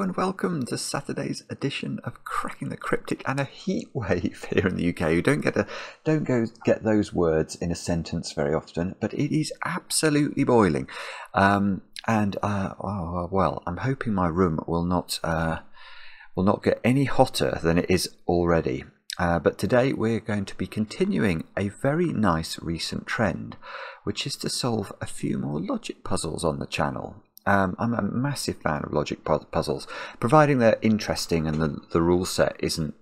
Hello and welcome to Saturday's edition of Cracking the Cryptic and a heat wave here in the UK. You don't get those words in a sentence very often, but it is absolutely boiling. Well, I'm hoping my room will not get any hotter than it is already. But today we're going to be continuing a very nice recent trend, which is to solve a few more logic puzzles on the channel. I'm a massive fan of logic puzzles, providing they're interesting and the rule set isn't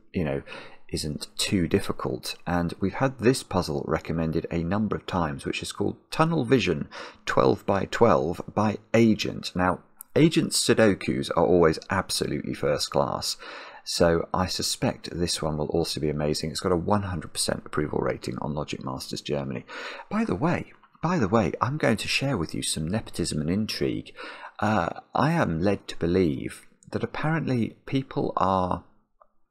too difficult. And we've had this puzzle recommended a number of times, which is called Tunnel Vision 12 by 12 by Agent. Now, Agent's Sudokus are always absolutely first class, so I suspect this one will also be amazing. It's got a 100% approval rating on Logic Masters Germany. By the way, I'm going to share with you some nepotism and intrigue. I am led to believe that apparently people are,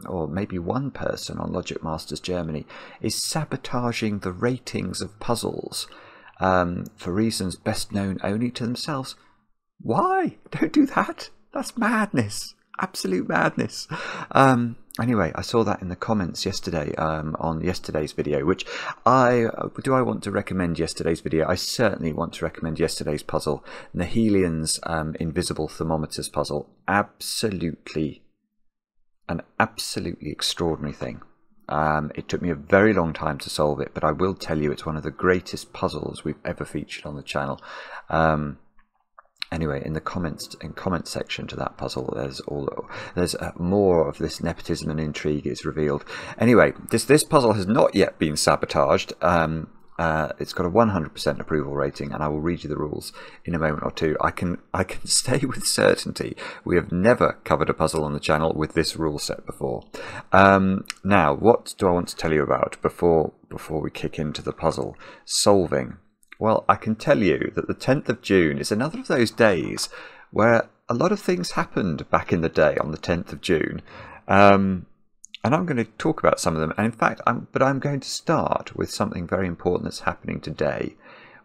or maybe one person on Logic Masters Germany, is sabotaging the ratings of puzzles for reasons best known only to themselves. Why? Don't do that. That's madness. Absolute madness. Anyway, I saw that in the comments yesterday on yesterday's video, which I want to recommend yesterday's video? I certainly want to recommend yesterday's puzzle, Nahileon's invisible thermometers puzzle. An absolutely extraordinary thing. It took me a very long time to solve it, but I will tell you it's one of the greatest puzzles we've ever featured on the channel. Anyway, in the comment section to that puzzle, there's more of this nepotism and intrigue is revealed. Anyway, this puzzle has not yet been sabotaged. It's got a 100% approval rating, and I will read you the rules in a moment or two. I can say with certainty we have never covered a puzzle on the channel with this rule set before. Now, what do I want to tell you about before we kick into the puzzle solving? Well, I can tell you that the 10th of June is another of those days where a lot of things happened back in the day on the 10th of June. And I'm going to talk about some of them. And in fact, I'm going to start with something very important that's happening today,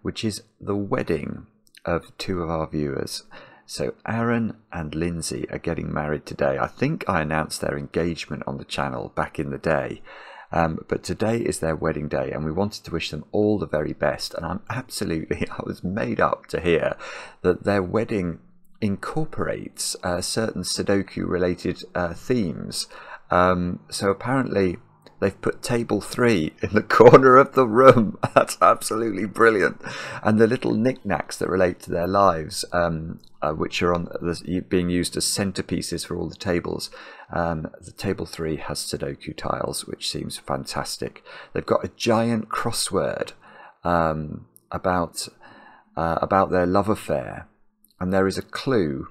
which is the wedding of two of our viewers. So Aron and Lindsay are getting married today. I think I announced their engagement on the channel back in the day. But today is their wedding day, and we wanted to wish them all the very best. And I was made up to hear that their wedding incorporates certain Sudoku related themes. So apparently they've put table 3 in the corner of the room. That's absolutely brilliant. And the little knickknacks that relate to their lives, which are being used as centerpieces for all the tables. The table 3 has Sudoku tiles, which seems fantastic. They've got a giant crossword about their love affair, and there is a clue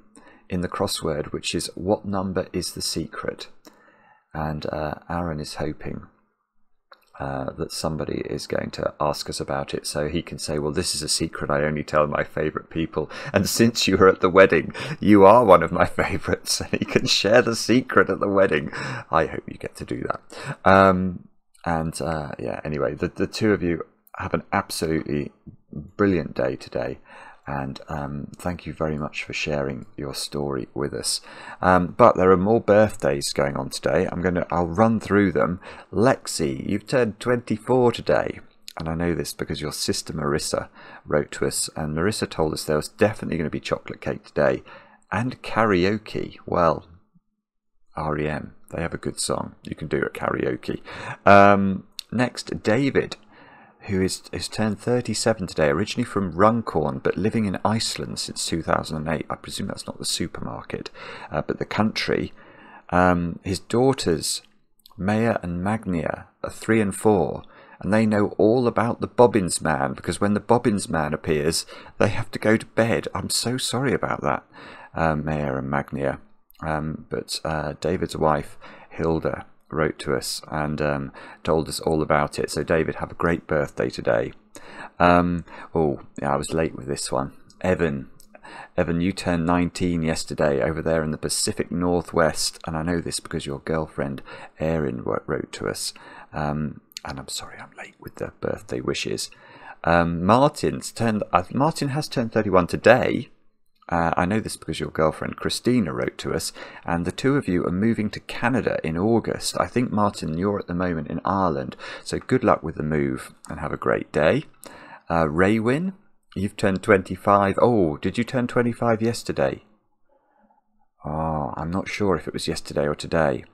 in the crossword, which is what number is the secret. And Aron is hoping that somebody is going to ask us about it, so he can say, well, this is a secret I only tell my favourite people, and since you were at the wedding, you are one of my favourites, and he can share the secret at the wedding. I hope you get to do that. Yeah, anyway, the two of you have an absolutely brilliant day today. And thank you very much for sharing your story with us. But there are more birthdays going on today. I'll run through them. Lexi, you've turned 24 today, and I know this because your sister Marissa wrote to us, and Marissa told us there was definitely going to be chocolate cake today and karaoke. Well, REM, they have a good song. You can do it at karaoke. Next, David, who is turned 37 today, originally from Runcorn, but living in Iceland since 2008. I presume that's not the supermarket, but the country. His daughters, Maya and Magnia, are 3 and 4, and they know all about the Bobbins Man, because when the Bobbins Man appears, they have to go to bed. I'm so sorry about that, Maya and Magnia. But David's wife, Hilda, wrote to us and told us all about it. So David, have a great birthday today. I was late with this one. Evan, you turned 19 yesterday over there in the Pacific Northwest, and I know this because your girlfriend Aron wrote to us. And I'm sorry I'm late with the birthday wishes. Martin has turned 31 today, I know this because your girlfriend Christina wrote to us, and the two of you are moving to Canada in August. I think, Martin, you're at the moment in Ireland, so good luck with the move and have a great day. Raywin, you've turned 25. Oh, did you turn 25 yesterday? Oh, I'm not sure if it was yesterday or today,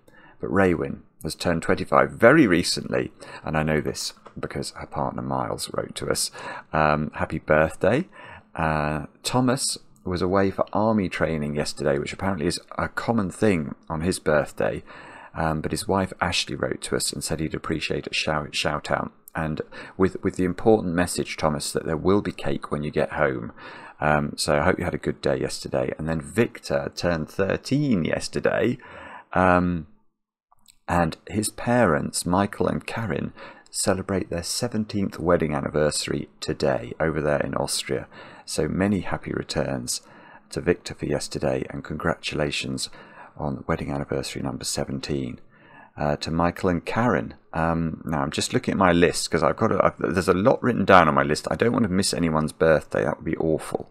but Raywin has turned 25 very recently, and I know this because her partner Miles wrote to us. Happy birthday. Thomas was away for army training yesterday, which apparently is a common thing on his birthday, but his wife Ashley wrote to us and said he'd appreciate a shout out, and with the important message, Thomas, that there will be cake when you get home. So I hope you had a good day yesterday. And then Victor turned 13 yesterday, and his parents Michael and Karen celebrate their 17th wedding anniversary today over there in Austria. So many happy returns to Victor for yesterday, and congratulations on wedding anniversary number 17 to Michael and Karen. Now I'm just looking at my list because there's a lot written down on my list. I don't want to miss anyone's birthday. That would be awful.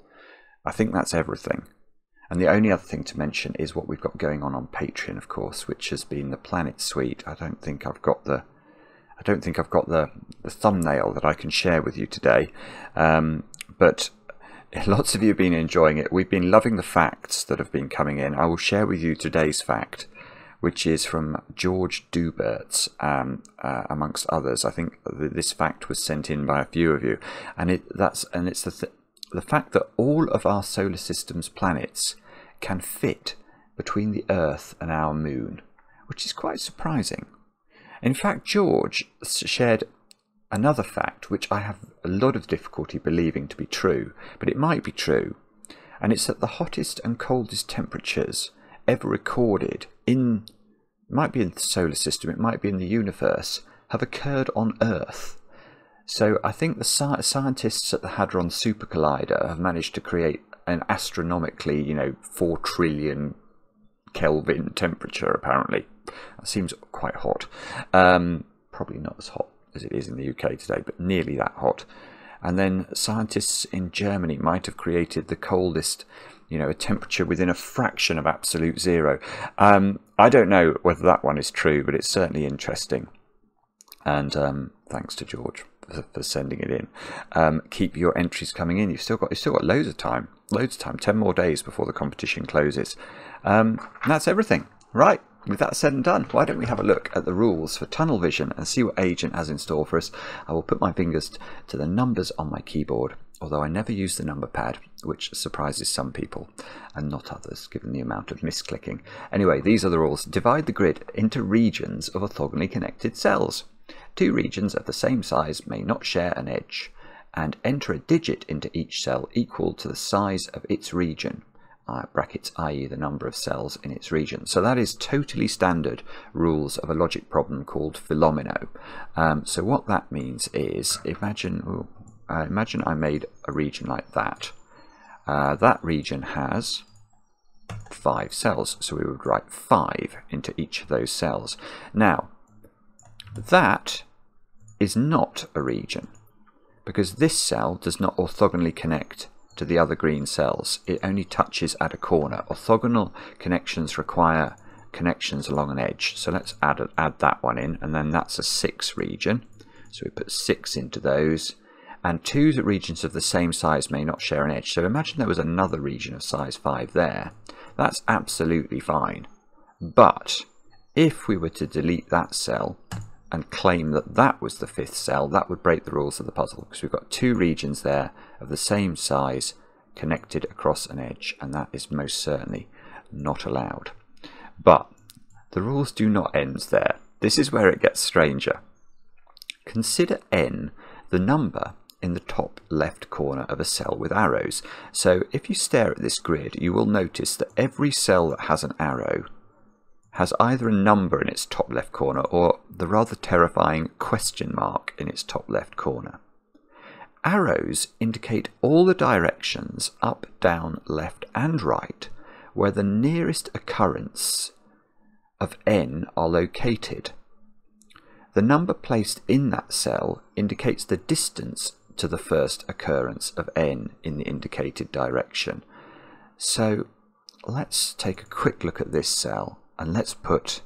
I think that's everything. And the only other thing to mention is what we've got going on Patreon, of course, which has been the Planet Suite. I don't think I've got the thumbnail that I can share with you today, but lots of you have been enjoying it. We've been loving the facts that have been coming in. I will share with you today's fact, which is from George Dubert's, amongst others. I think this fact was sent in by a few of you, and it's the fact that all of our solar system's planets can fit between the Earth and our moon, which is quite surprising. In fact, George shared another fact which I have a lot of difficulty believing to be true, but it might be true, and it's that the hottest and coldest temperatures ever recorded might be in the solar system, it might be in the universe, have occurred on Earth. So I think the scientists at the Hadron Super Collider have managed to create an astronomically, 4 trillion Kelvin temperature, apparently. That seems quite hot. Probably not as hot as it is in the UK today, but nearly that hot. And then scientists in Germany might have created the coldest, a temperature within a fraction of absolute zero. I don't know whether that one is true, but it's certainly interesting. And thanks to George for sending it in. Keep your entries coming in. You've still got loads of time. 10 more days before the competition closes. That's everything. Right. With that said and done, why don't we have a look at the rules for tunnel vision and see what Agent has in store for us. I will put my fingers to the numbers on my keyboard, although I never use the number pad, which surprises some people and not others, given the amount of misclicking. Anyway, these are the rules. Divide the grid into regions of orthogonally connected cells. 2 regions of the same size may not share an edge, and enter a digit into each cell equal to the size of its region. Brackets, i.e. the number of cells in its region. So that is totally standard rules of a logic problem called Philomeno. So what that means is, imagine I made a region like that. That region has 5 cells, so we would write 5 into each of those cells. Now, that is not a region, because this cell does not orthogonally connect to the other green cells. It only touches at a corner. Orthogonal connections require connections along an edge. So let's add that one in, and then that's a 6 region. So we put 6 into those, and 2 regions of the same size may not share an edge. So imagine there was another region of size 5 there. That's absolutely fine. But if we were to delete that cell and claim that that was the 5th cell, that would break the rules of the puzzle, because we've got 2 regions there of the same size connected across an edge, and that is most certainly not allowed. But the rules do not end there. This is where it gets stranger. Consider n the number in the top left corner of a cell with arrows. So if you stare at this grid, you will notice that every cell that has an arrow has either a number in its top left corner or the rather terrifying question mark in its top left corner. Arrows indicate all the directions up, down, left and right where the nearest occurrence of n are located. The number placed in that cell indicates the distance to the first occurrence of n in the indicated direction. So let's take a quick look at this cell and let's put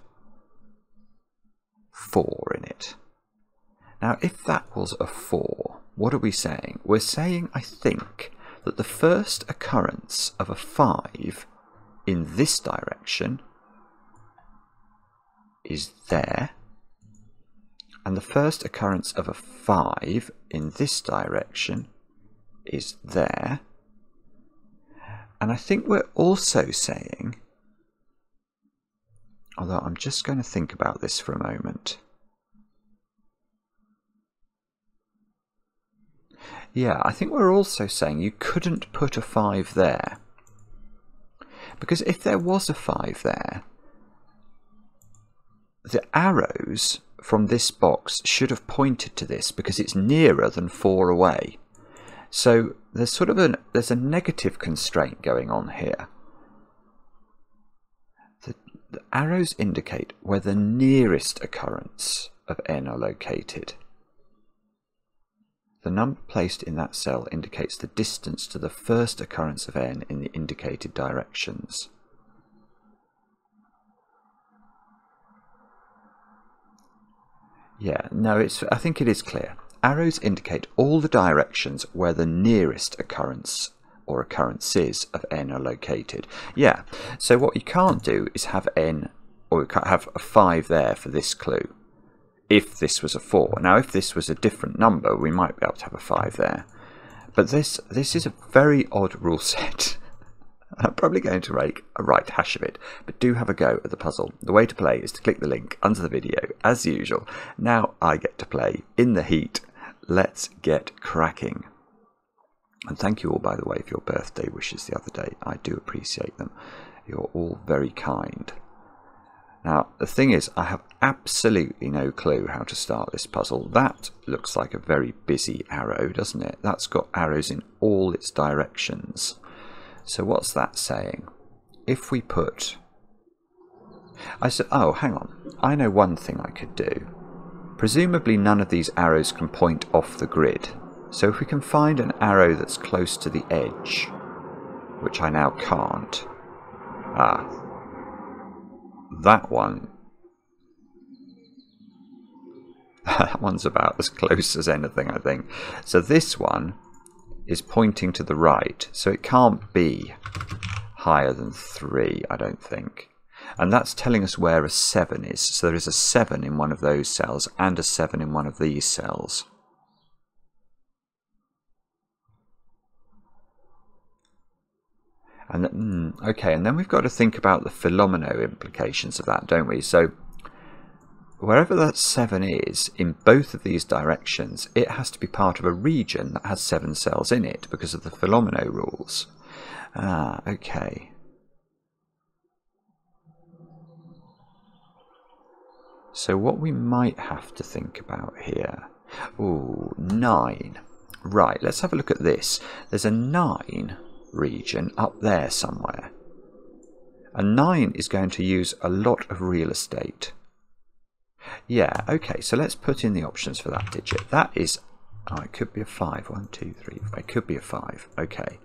4 in it. Now if that was a 4, what are we saying? We're saying, I think, that the first occurrence of a 5 in this direction is there, and the first occurrence of a 5 in this direction is there. And I think we're also saying, although I'm just going to think about this for a moment. Yeah, I think we're also saying you couldn't put a 5 there. Because if there was a 5 there, the arrows from this box should have pointed to this because it's nearer than 4 away. So there's sort of there's a negative constraint going on here. The arrows indicate where the nearest occurrence of n are located. The number placed in that cell indicates the distance to the first occurrence of n in the indicated directions. Yeah, no, I think it is clear. Arrows indicate all the directions where the nearest occurrence or occurrences of n are located. Yeah, so what you can't do is have n, or you can't have a 5 there for this clue. If this was a 4. Now if this was a different number, we might be able to have a 5 there. But this is a very odd rule set. I'm probably going to make a right hash of it, but do have a go at the puzzle. The way to play is to click the link under the video, as usual. Now I get to play in the heat. Let's get cracking. And thank you all, by the way, for your birthday wishes the other day. I do appreciate them. You're all very kind. Now, the thing is, I have absolutely no clue how to start this puzzle. That looks like a very busy arrow, doesn't it? That's got arrows in all its directions. So what's that saying? If we put... I said, oh, hang on. I know one thing I could do. Presumably none of these arrows can point off the grid. So if we can find an arrow that's close to the edge, which I now can't. That one. That one's about as close as anything, I think. So this one is pointing to the right, so it can't be higher than 3, I don't think. And that's telling us where a 7 is. So there is a 7 in one of those cells and a 7 in one of these cells. And okay, and then we've got to think about the Philomeno implications of that, don't we? So wherever that 7 is in both of these directions, it has to be part of a region that has 7 cells in it because of the Philomeno rules. Okay. So what we might have to think about here... Ooh, 9. Right, let's have a look at this. There's a 9... region up there somewhere, and 9 is going to use a lot of real estate. Yeah, okay, so let's put in the options for that digit. That is, oh, it could be a 5. 1, 2, 3, 4. It could be a 5. Okay,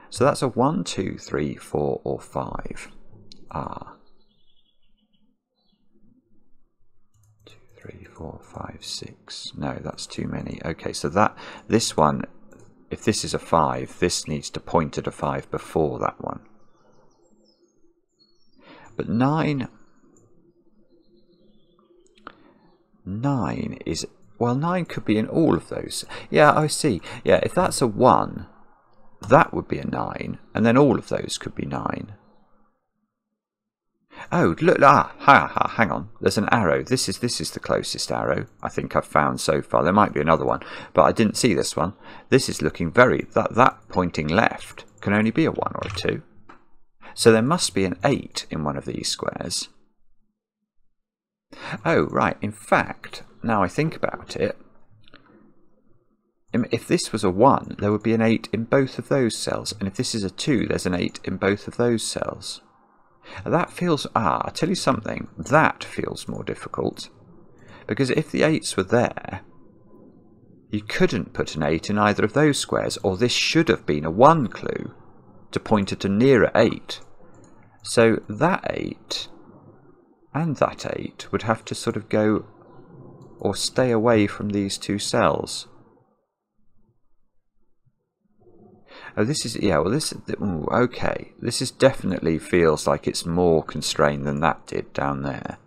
so that's a 1, 2, 3, 4, or 5. 2, 3, 4, 5, 6. No, that's too many. Okay, so this one, if this is a 5, this needs to point at a 5 before that one. But 9 is... Well, 9 could be in all of those. Yeah, I see. Yeah, if that's a 1, that would be a 9. And then all of those could be 9. Oh, look, hang on. There's an arrow. This is the closest arrow I think I've found so far. There might be another one, but I didn't see this one. This is looking very... That pointing left can only be a 1 or a 2. So there must be an 8 in one of these squares. Oh, right. In fact, now I think about it, if this was a 1, there would be an 8 in both of those cells. And if this is a 2, there's an 8 in both of those cells. That feels, I'll tell you something, that feels more difficult. Because if the 8s were there, you couldn't put an 8 in either of those squares, or this should have been a 1 clue. to point at a nearer 8. So that 8 and that 8 would have to sort of go or stay away from these two cells. Oh, this is, yeah, well this, ooh, okay, this is definitely feels like it's more constrained than that did down there.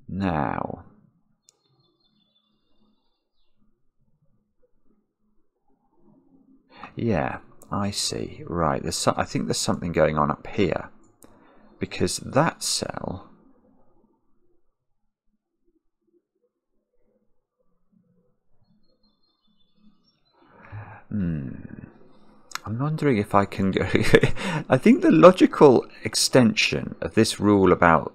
Now, yeah, I see, right, I think there's something going on up here, because that cell, I'm wondering if I can go. I think the logical extension of this rule about,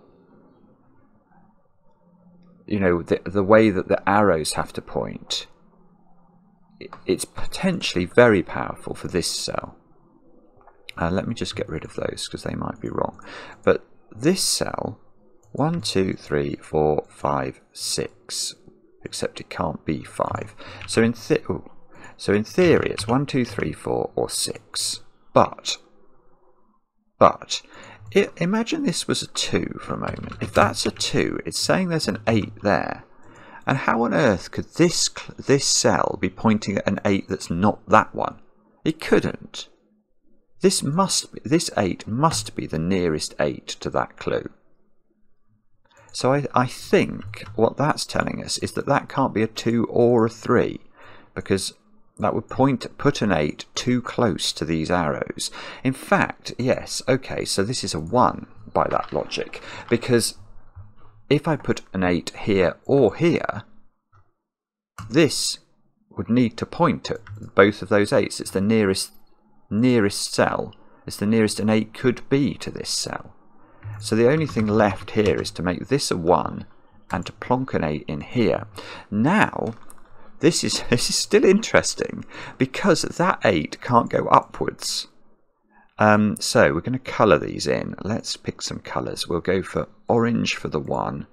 you know, the way that the arrows have to point, it's potentially very powerful for this cell. Let me just get rid of those because they might be wrong. But this cell, 1, 2, 3, 4, 5, 6, except it can't be 5. So in theory, it's 1, 2, 3, 4, or 6. But imagine this was a 2 for a moment. If that's a 2, it's saying there's an 8 there. And how on earth could this cell be pointing at an 8 that's not that one? It couldn't. This 8 must be the nearest 8 to that clue. So I think what that's telling us is that that can't be a 2 or a 3, because that would put an 8 too close to these arrows. In fact, yes, okay, so this is a 1 by that logic, because if I put an 8 here or here, this would need to point at both of those 8s. It's the nearest cell. It's the nearest an 8 could be to this cell. So the only thing left here is to make this a 1 and to plonk an 8 in here. Now, this is still interesting because that 8 can't go upwards. So we're going to colour these in. Let's pick some colours. We'll go for orange for the 1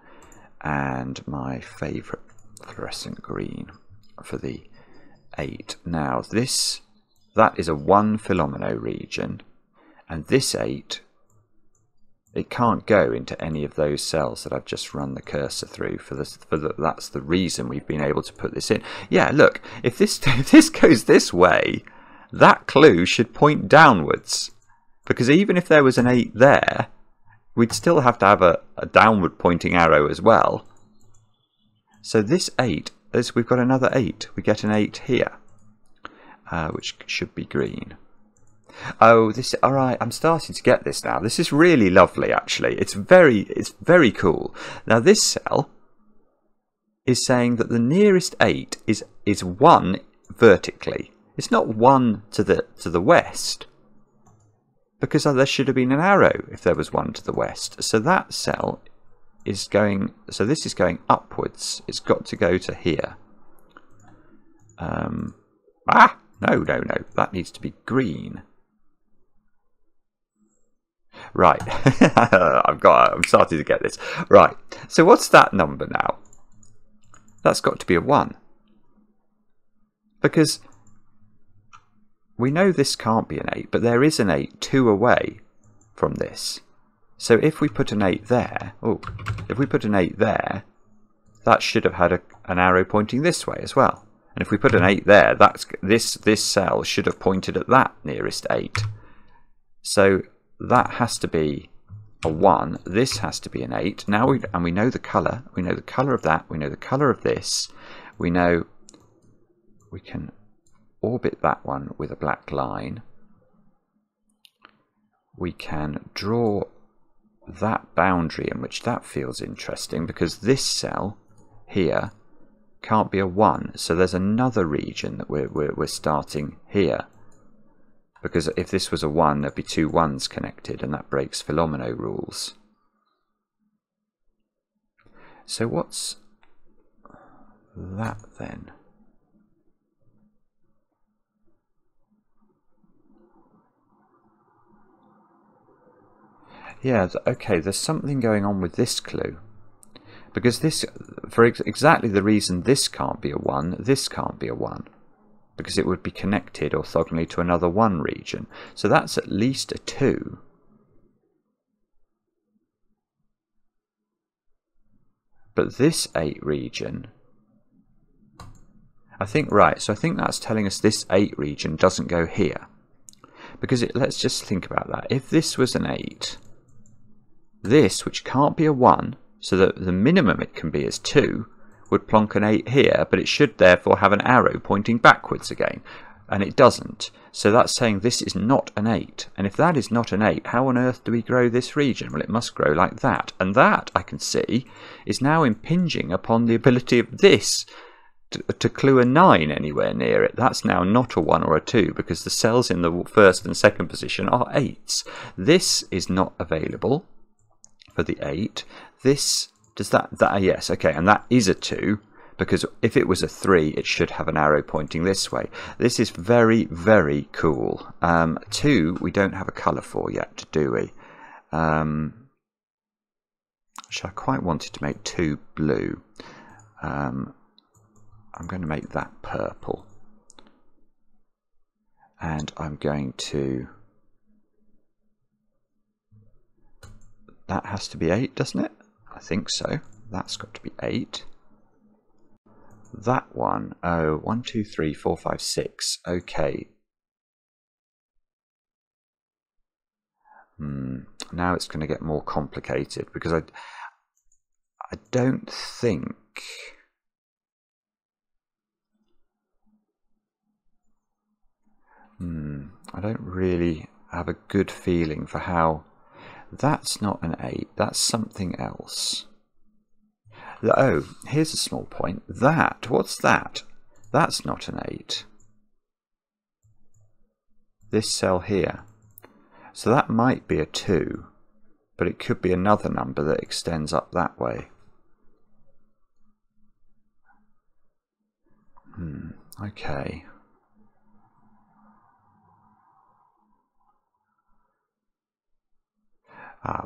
and my favourite fluorescent green for the 8. Now that is a 1 Philomeno region, and this 8, it can't go into any of those cells that I've just run the cursor through. That's the reason we've been able to put this in. Yeah, look, if this goes this way, that clue should point downwards, because even if there was an 8 there, we'd still have to have a downward pointing arrow as well. So this 8, we've got another 8. We get an 8 here, which should be green. Oh, all right, I'm starting to get this now. This is really lovely, actually. It's very cool. Now this cell is saying that the nearest 8 is 1 vertically. It's not 1 to the west, because there should have been an arrow if there was 1 to the west. So that cell is going, so this is going upwards. It's got to go to here. No, that needs to be green. Right, I'm starting to get this. Right, so what's that number now? That's got to be a 1. Because we know this can't be an 8, but there is an 8 2 away from this. So if we put an 8 there, if we put an 8 there, that should have had an arrow pointing this way as well. And if we put an 8 there, this cell should have pointed at that nearest 8. So that has to be a 1. This has to be an 8. Now we know the colour. We know the colour of that. We know the colour of this. We know we can orbit that one with a black line. We can draw that boundary in which that feels interesting, because this cell here can't be a 1. So there's another region that we're starting here. Because if this was a 1, there'd be 2 1s connected, and that breaks Philomeno rules. So what's that then? Yeah, okay, there's something going on with this clue. Because this, for exactly the reason this can't be a 1, this can't be a 1. because it would be connected orthogonally to another 1 region. So that's at least a 2. But this 8 region, I think, right, so I think that's telling us this 8 region doesn't go here. Because let's just think about that. If this was an 8, this, which can't be a 1, so that the minimum it can be is 2, would plonk an 8 here, but it should therefore have an arrow pointing backwards again. And it doesn't. So that's saying this is not an 8. And if that is not an 8, how on earth do we grow this region? Well, it must grow like that. And that, I can see, is now impinging upon the ability of this to clue a 9 anywhere near it. That's now not a 1 or a 2, because the cells in the first and second position are 8s. This is not available for the 8. This, does that yes, okay, and that is a 2. Because if it was a 3, it should have an arrow pointing this way. This is very, very cool. 2, we don't have a colour for yet, do we? Actually, I quite wanted to make 2 blue. I'm going to make that purple. And I'm going to... That has to be 8, doesn't it? I think so. That's got to be 8. That one, oh, 1, 2, 3, 4, 5, 6. Okay. Now it's going to get more complicated because I don't think. I don't really have a good feeling for how. That's not an 8. That's something else. Oh, here's a small point. That, what's that? That's not an 8. This cell here. So that might be a 2, but it could be another number that extends up that way. Okay.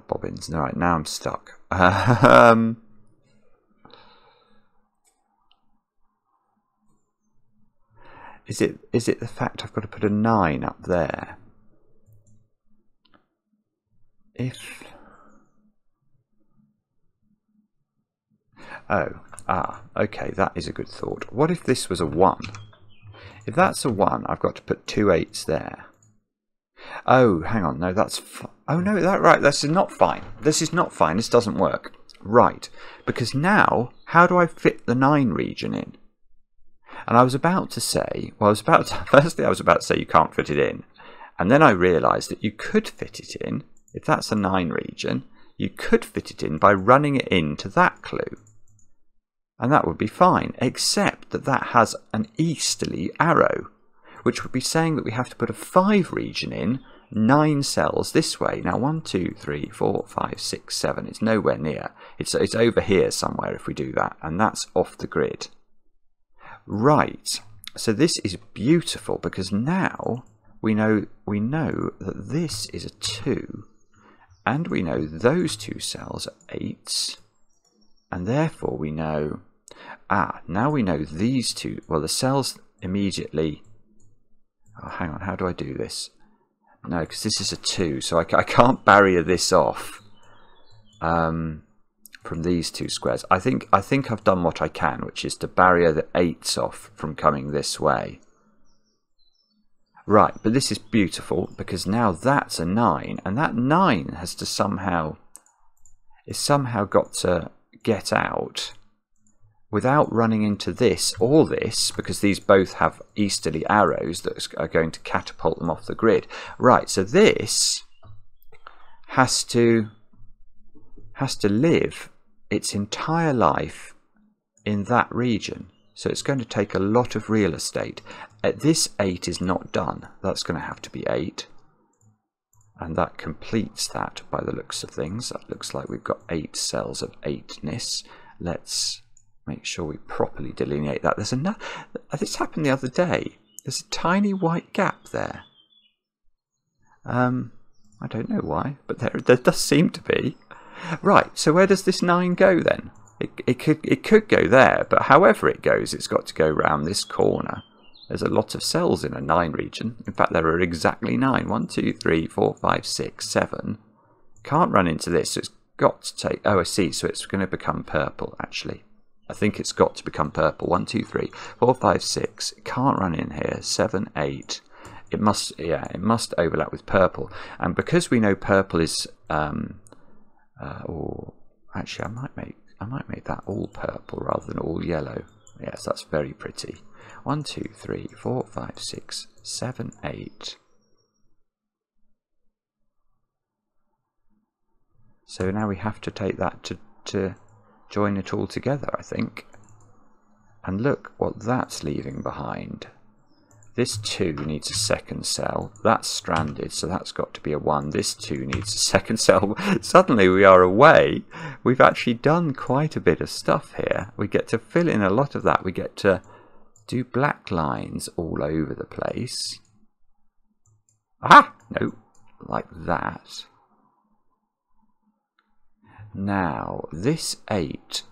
Bobbins. All right, now I'm stuck. Is it the fact I've got to put a 9 up there? Okay, that is a good thought. What if this was a 1? If that's a 1, I've got to put 2 8s there. Oh, hang on, no, that's... Oh, no, right, this is not fine. This is not fine, this doesn't work. Right, because now, how do I fit the 9 region in? And I was about to say, firstly I was about to say you can't fit it in. And then I realised that you could fit it in, if that's a 9 region, you could fit it in by running it into that clue. And that would be fine, except that that has an easterly arrow, which would be saying that we have to put a 5 region in, 9 cells this way. Now 1, 2, 3, 4, 5, 6, 7, it's nowhere near. It's over here somewhere if we do that, and that's off the grid. Right, so this is beautiful because now we know that this is a 2, and we know those 2 cells are 8s, and therefore we know, now we know these 2, well, the cells immediately, oh, hang on, how do I do this? No, because this is a 2, so I can't barrier this off from these 2 squares. I think I've done what I can, which is to barrier the 8s off from coming this way. Right, but this is beautiful because now that's a 9, and that 9 has to somehow got to get out without running into this or this, because these both have easterly arrows that are going to catapult them off the grid. Right, so this has to live its entire life in that region. So it's going to take a lot of real estate. This 8 is not done. That's going to have to be 8. And that completes that by the looks of things. That looks like we've got 8 cells of 8ness. Let's make sure we properly delineate that. There's another. This happened the other day. There's a tiny white gap there. I don't know why, but there does seem to be. Right, so where does this 9 go then? It could go there, but however it goes, it's got to go round this corner There's a lot of cells in a 9 region. In fact, there are exactly 9. 1, 2, 3, 4, 5, 6, 7. Can't run into this, so it's got to take... Oh, I see, so it's going to become purple, actually. I think it's got to become purple. 1, 2, 3, 4, 5, 6. It can't run in here. 7, 8. It must, yeah, it must overlap with purple. And because we know purple is... or actually, I might make that all purple rather than all yellow. Yes, that's very pretty. 1, 2, 3, 4, 5, 6, 7, 8. So now we have to take that to join it all together, I think. And look what that's leaving behind. This 2 needs a second cell. That's stranded, so that's got to be a 1. This 2 needs a second cell. Suddenly we are away. We've actually done quite a bit of stuff here. We get to fill in a lot of that. We get to do black lines all over the place. Ah! No, like that. Now, this 8,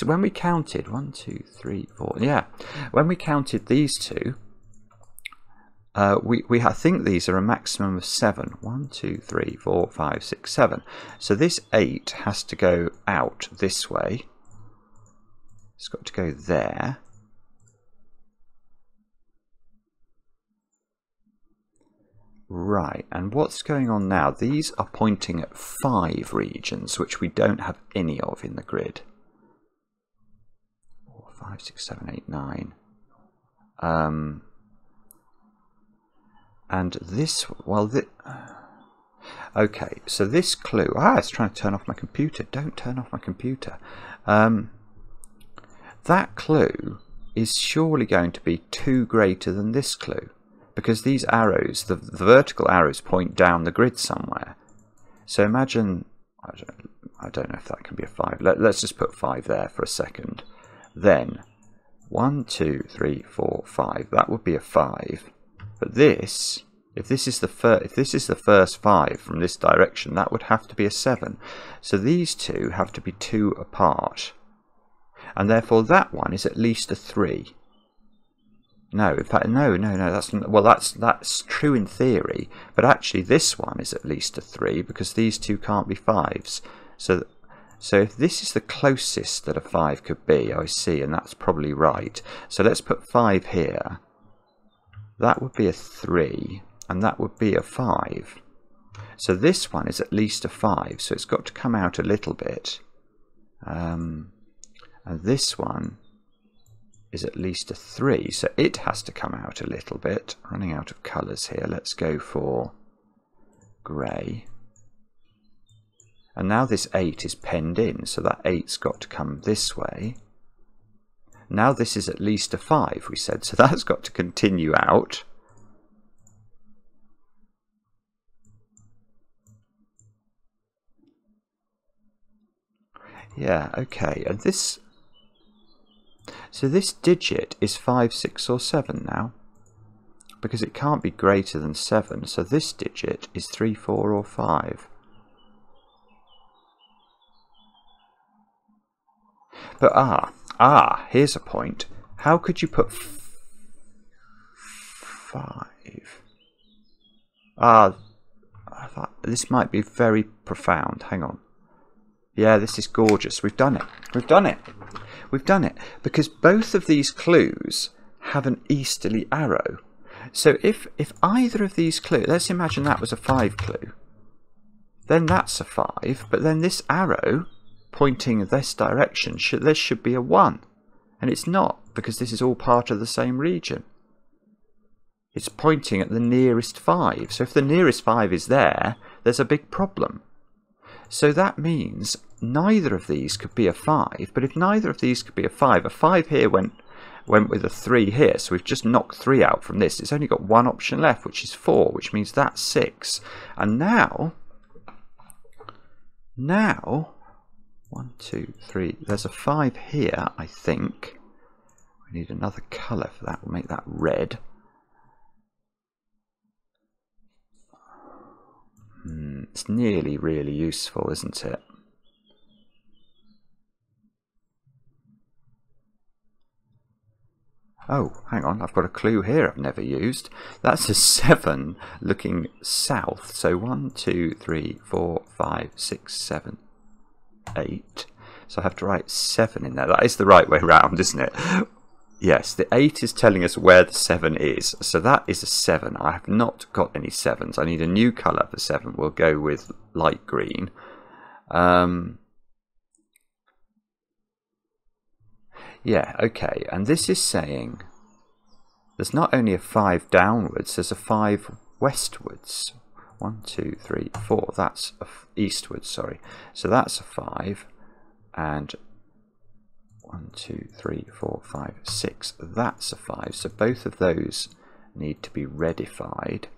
when we counted, 1, 2, 3, 4, yeah, when we counted these two, I think these are a maximum of 7. 1, 2, 3, 4, 5, 6, 7. So this 8 has to go out this way. It's got to go there. Right, and what's going on now? These are pointing at 5 regions, which we don't have any of in the grid. 4, 5, 6, 7, 8, 9. And this, well, okay, so this clue, it's trying to turn off my computer. Don't turn off my computer. That clue is surely going to be 2 greater than this clue, because these arrows, the vertical arrows, point down the grid somewhere. So imagine, I don't know if that can be a 5. Let's just put 5 there for a second. Then 1, 2, 3, 4, 5. That would be a 5. But this, if this is the first 5 from this direction, that would have to be a 7. So these two have to be 2 apart, and therefore that one is at least a 3. No, in fact, no. That's true in theory, but actually this one is at least a 3 because these two can't be 5s. So if this is the closest that a 5 could be, I see, and that's probably right. So let's put 5 here. That would be a 3, and that would be a 5. So this one is at least a 5, so it's got to come out a little bit. And this one is at least a 3, so it has to come out a little bit. Running out of colours here, let's go for grey. And now this 8 is penned in, so that 8's got to come this way. Now this is at least a 5, we said, so that's got to continue out. Yeah, okay, and this... So this digit is 5, 6 or 7 now, because it can't be greater than 7, so this digit is 3, 4 or 5. But here's a point. How could you put 5? This might be very profound. Hang on. Yeah, this is gorgeous. We've done it. We've done it. We've done it. Because both of these clues have an easterly arrow. So if either of these clues, let's imagine that was a 5 clue. Then that's a 5, but then this arrow pointing this direction, this should be a 1. And it's not, because this is all part of the same region. It's pointing at the nearest 5. So if the nearest 5 is there, there's a big problem. So that means neither of these could be a 5. But if neither of these could be a 5 here went with a 3 here. So we've just knocked 3 out from this. It's only got one option left, which is 4, which means that's 6. And now 1, 2, 3. There's a 5 here, I think. We need another colour for that. We'll make that red. It's nearly really useful, isn't it? Oh, hang on, I've got a clue here I've never used. That's a 7 looking south. So 1, 2, 3, 4, 5, 6, 7, 8. So I have to write 7 in there. That is the right way round, isn't it? Yes, the 8 is telling us where the 7 is. So that is a 7. I have not got any 7s. I need a new colour for 7. We'll go with light green. Yeah, okay. And this is saying there's not only a 5 downwards, there's a 5 westwards. 1, 2, 3, 4. That's eastwards, sorry. So that's a 5. And 1, 2, 3, 4, 5, 6. That's a 5. So both of those need to be redified.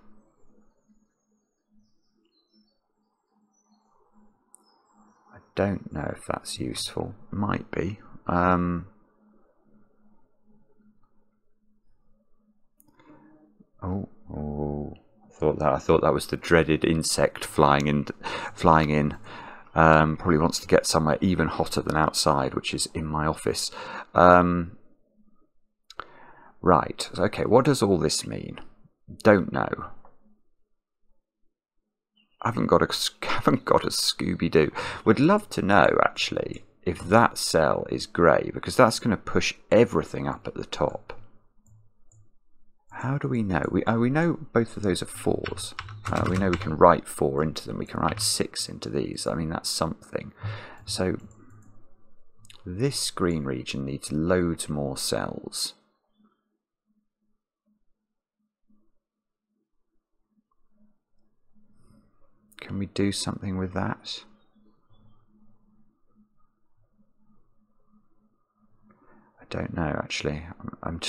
I don't know if that's useful. Might be. Oh! I thought that was the dreaded insect flying in. Probably wants to get somewhere even hotter than outside, which is in my office. Right. Okay. What does all this mean? Don't know. Haven't got a Scooby-Doo. Would love to know actually if that cell is grey, because that's going to push everything up at the top. How do we know? We know both of those are 4s. We know we can write 4 into them. We can write 6 into these. I mean, that's something. So this green region needs loads more cells. Can we do something with that? I don't know actually. I'm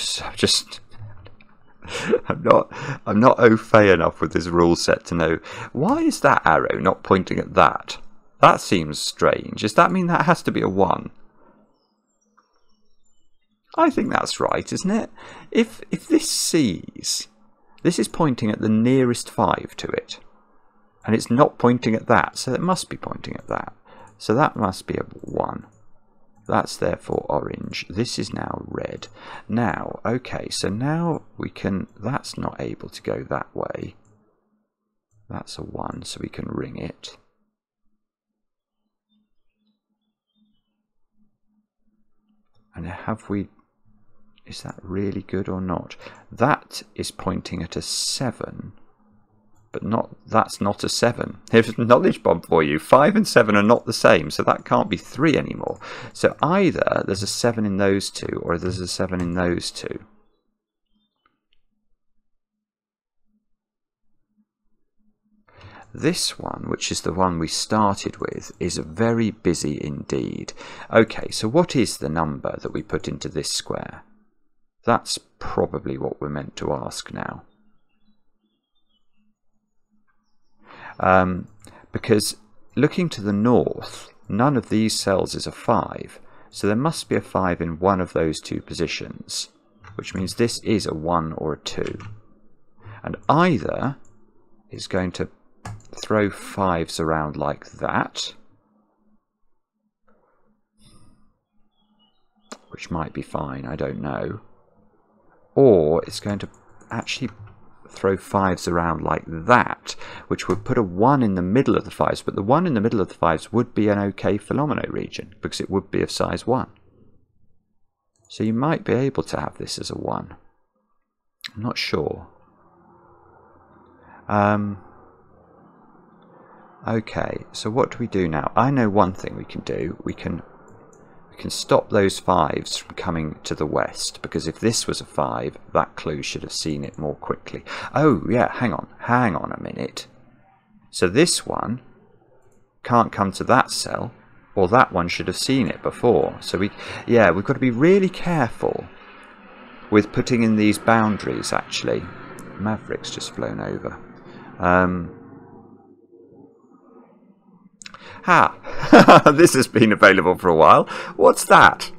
not au fait enough with this rule set to know why is that arrow not pointing at that. That seems strange. Does that mean that has to be a 1? I think that's right, isn't it? If this sees, this is pointing at the nearest 5 to it, and it's not pointing at that, so it must be pointing at that. So that must be a 1. That's therefore orange. This is now red. Now, okay, so now we can, that's not able to go that way. That's a 1, so we can ring it. And have we, is that really good or not? That is pointing at a 7. But that's not a 7. Here's a knowledge bomb for you. 5 and 7 are not the same, so that can't be 3 anymore. So either there's a 7 in those two, or there's a 7 in those two. This one, which is the one we started with, is very busy indeed. Okay, so what is the number that we put into this square? That's probably what we're meant to ask now. Because looking to the north, none of these cells is a 5, so there must be a 5 in one of those two positions, which means this is a 1 or a 2. And either is going to throw 5s around like that, which might be fine, I don't know, or it's going to actually throw 5s around like that, which would put a 1 in the middle of the 5s, but the 1 in the middle of the 5s would be an okay Philomeno region, because it would be of size 1. So you might be able to have this as a 1. I'm not sure. Okay, so what do we do now? I know one thing we can do. We can stop those 5s from coming to the west, because if this was a 5, that clue should have seen it more quickly. Oh yeah, hang on a minute. So this one can't come to that cell, or that one should have seen it before. So we've got to be really careful with putting in these boundaries actually. Maverick's just flown over. This has been available for a while. What's that?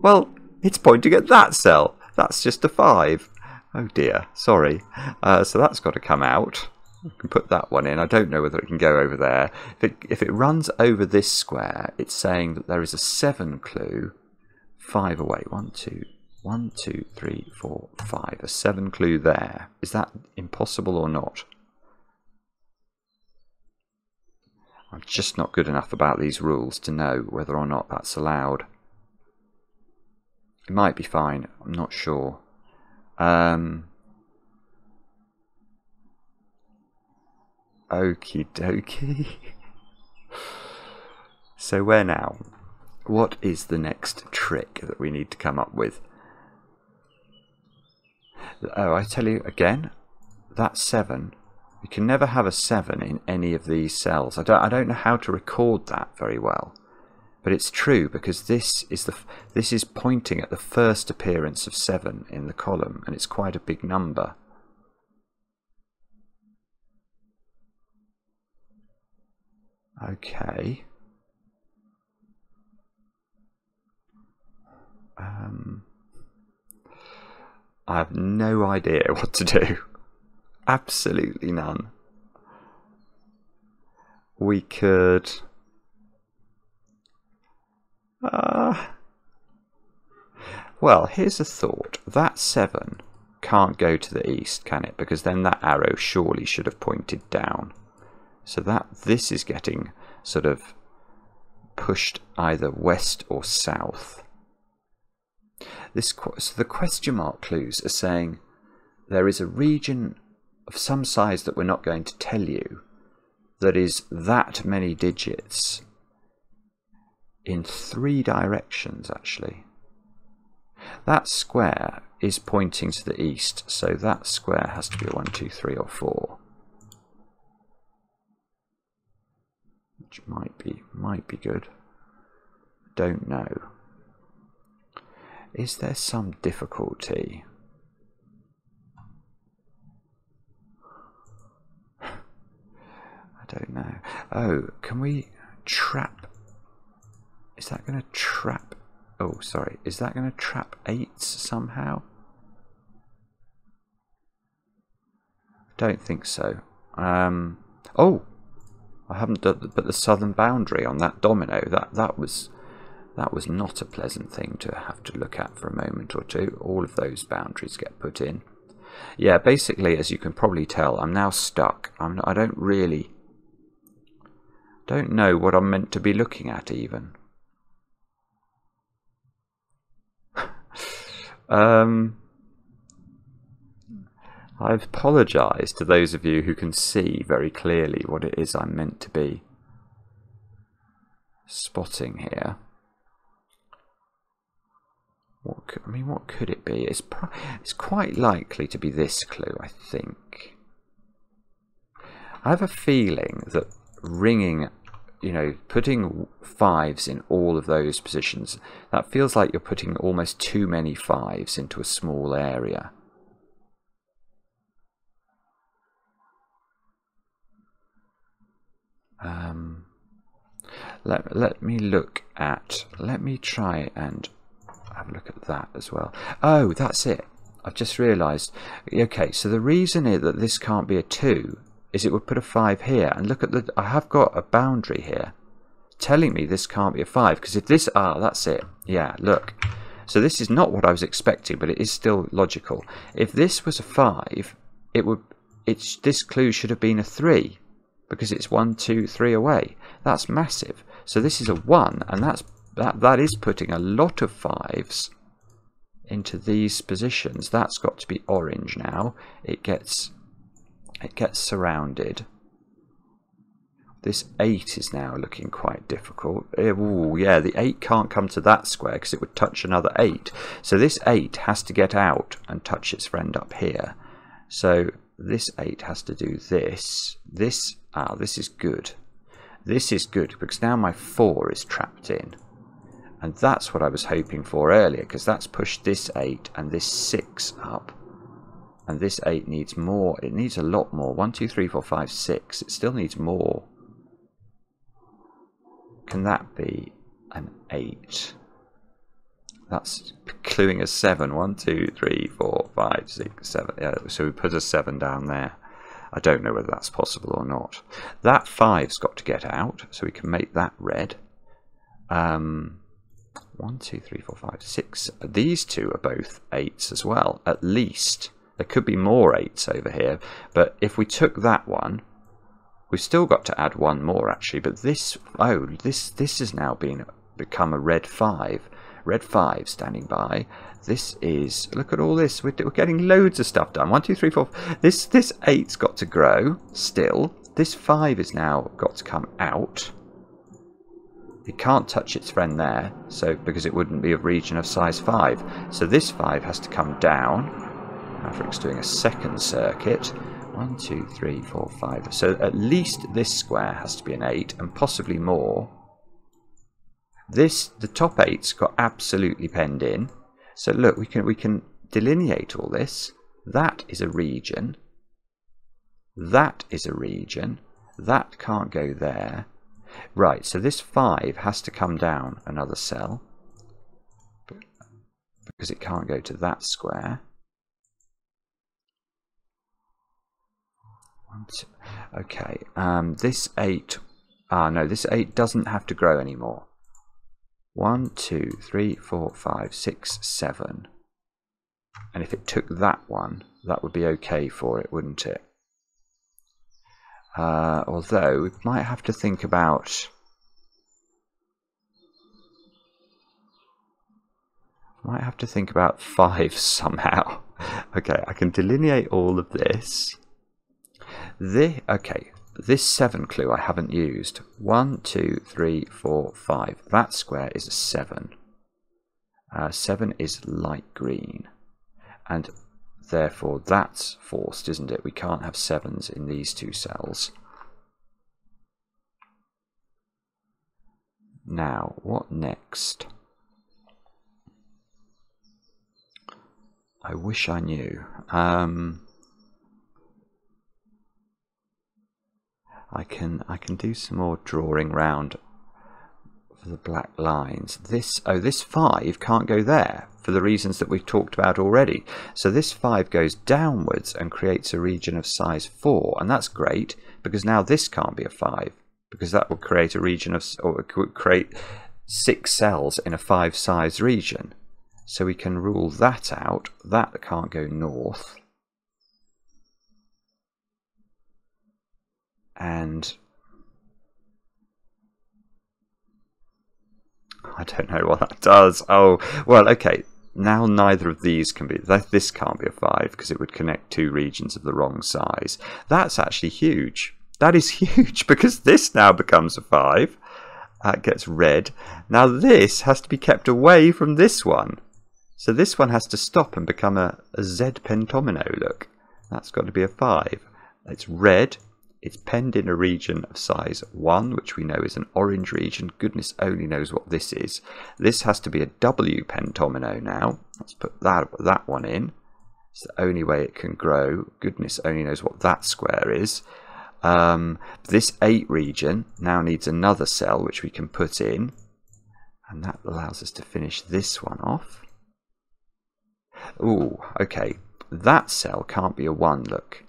Well, it's pointing at that cell. That's just a 5. Oh dear, sorry. So that's got to come out. I can put that one in. I don't know whether it can go over there. If it runs over this square, it's saying that there is a 7 clue 5 away. 1, 2, 1, 2, 3, 4, 5. A 7 clue there. Is that impossible or not? I'm just not good enough about these rules to know whether or not that's allowed. It might be fine. I'm not sure. Okie dokie. So where now? What is the next trick that we need to come up with? Oh, I tell you again, that 7, you can never have a 7 in any of these cells. I don't know how to record that very well, but it's true because this is pointing at the first appearance of 7 in the column, and it's quite a big number. Okay. I have no idea what to do. Absolutely none. We could... well, here's a thought. That 7 can't go to the east, can it? Because then that arrow surely should have pointed down. So this is getting sort of pushed either west or south. So the question mark clues are saying there is a region of some size that we're not going to tell you that is that many digits in 3 directions actually. That square is pointing to the east, so that square has to be a 1, 2, 3 or 4. Which might be good. Don't know. Is there some difficulty? I don't know. Oh, can we trap? Is that going to trap? Oh, sorry. Is that going to trap 8s somehow? Don't think so. Oh, I haven't done but the southern boundary on that domino. That was not a pleasant thing to have to look at for a moment or two. All of those boundaries get put in. Yeah, basically, as you can probably tell, I'm now stuck. I don't know what I'm meant to be looking at even. I apologise to those of you who can see very clearly what it is I'm meant to be spotting here. What could it be? It's quite likely to be this clue, I think. I have a feeling that ringing, putting 5s in all of those positions, that feels like you're putting almost too many 5s into a small area. Let me try and have a look at that as well. Oh, that's it. I've just realised. Okay, so the reason is that this can't be a 2 is it would put a 5 here. And look at I have got a boundary here telling me this can't be a 5. Because if this, that's it. Yeah, look. So this is not what I was expecting, but it is still logical. If this was a 5, this clue should have been a 3. Because it's 1, 2, 3 away. That's massive. So this is a 1, and that is putting a lot of 5s into these positions. That's got to be orange now. It gets surrounded. This 8 is now looking quite difficult. Ooh, yeah, the 8 can't come to that square because it would touch another 8. So this 8 has to get out and touch its friend up here. So this 8 has to do this. This is good. This is good because now my 4 is trapped in. And that's what I was hoping for earlier, because that's pushed this 8 and this 6 up. And this 8 needs more. It needs a lot more. 1, 2, 3, 4, 5, 6. It still needs more. Can that be an 8? That's cluing a 7. 1, 2, 3, 4, 5, 6, 7. Yeah, so we put a 7 down there. I don't know whether that's possible or not. That 5's got to get out, so we can make that red. 1, 2, 3, 4, 5, 6. These two are both 8s as well, at least. There could be more 8s over here, but if we took that one, we've still got to add one more actually. But this, oh, this has now become a red 5. Red 5 standing by. This is, look at all this. We're getting loads of stuff done. 1, 2, 3, 4. This 8's got to grow still. This 5 is now got to come out. It can't touch its friend there, so because it wouldn't be of region of size 5. So this 5 has to come down. Maverick's doing a second circuit. 1, 2, 3, 4, 5. So at least this square has to be an 8, and possibly more. The top 8's got absolutely penned in. So look, we can delineate all this. That is a region. That is a region. That can't go there. Right, so this 5 has to come down another cell because it can't go to that square. 1, 2. Okay, this 8, no, this 8 doesn't have to grow anymore. 1, 2, 3, 4, 5, 6, 7. And if it took that one, that would be okay for it, wouldn't it? Although we might have to think about fives somehow. Okay, I can delineate all of this. Okay, this 7 clue I haven't used. 1, 2, 3, 4, 5. That square is a 7. 7 is light green, and therefore that's forced, isn't it? We can't have 7s in these two cells. Now, what next? I wish I knew. I can do some more drawing round for the black lines. This 5 can't go there for the reasons that we've talked about already. So this 5 goes downwards and creates a region of size 4, and that's great because now this can't be a 5 because that would create a region of, or it would create 6 cells in a 5 size region. So we can rule that out. That can't go north. And I don't know what that does. Oh, well, okay. Now neither of these can be. This can't be a 5 because it would connect 2 regions of the wrong size. That's actually huge. That is huge because this now becomes a 5. That gets red. Now this has to be kept away from this one. So this one has to stop and become a Z pentomino. Look, that's got to be a 5. It's red. It's penned in a region of size 1, which we know is an orange region. Goodness only knows what this is. This has to be a W pentomino now. Let's put that one in. It's the only way it can grow. Goodness only knows what that square is. This 8 region now needs another cell, which we can put in. And that allows us to finish this one off. Ooh, okay. That cell can't be a 1, look.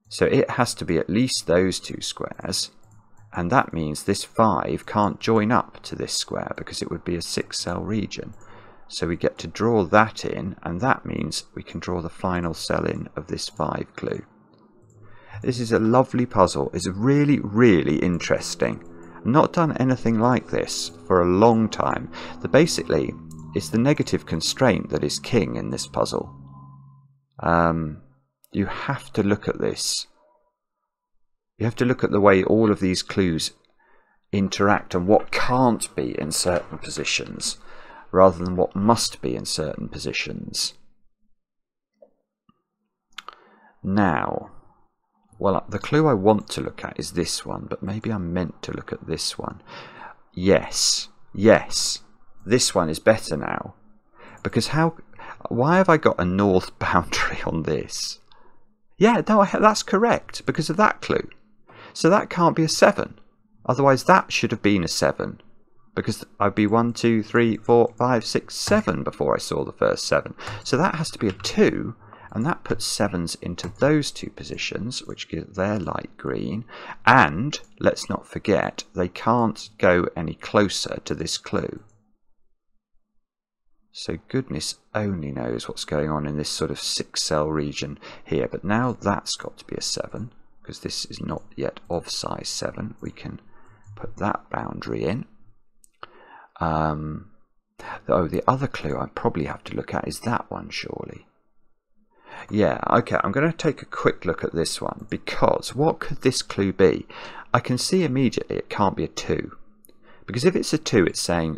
So it has to be at least those 2 squares, and that means this 5 can't join up to this square because it would be a 6 cell region. So we get to draw that in, and that means we can draw the final cell in of this 5 clue. This is a lovely puzzle. It's really, really interesting. I've not done anything like this for a long time. Basically, it's the negative constraint that is king in this puzzle. You have to look at this. You have to look at the way all of these clues interact and what can't be in certain positions rather than what must be in certain positions. Now, well, the clue I want to look at is this one, but maybe I'm meant to look at this one. Yes, this one is better now. Because why have I got a north boundary on this? Yeah, no, that's correct, because of that clue. So that can't be a 7. Otherwise, that should have been a 7. Because I'd be 1, 2, 3, 4, 5, 6, 7 before I saw the first 7. So that has to be a 2, and that puts 7s into those 2 positions, which give their light green. And, let's not forget, they can't go any closer to this clue. So goodness only knows what's going on in this sort of 6-cell region here. But now that's got to be a 7, because this is not yet of size 7. We can put that boundary in. Oh, the other clue I probably have to look at is that one, surely. Yeah, okay, I'm going to take a quick look at this one, because what could this clue be? I can see immediately it can't be a 2, because if it's a 2, it's saying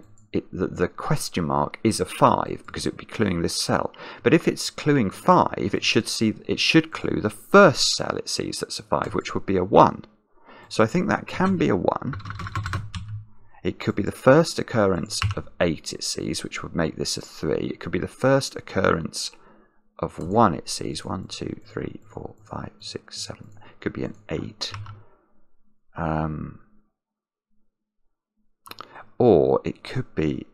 the question mark is a 5, because it would be cluing this cell. But if it's cluing 5, it should clue the first cell it sees that's a 5, which would be a 1. So I think that can be a 1. It could be the first occurrence of 8 it sees, which would make this a 3. It could be the first occurrence of 1 it sees. 1, 2, 3, 4, 5, 6, 7. It could be an 8. Or it could be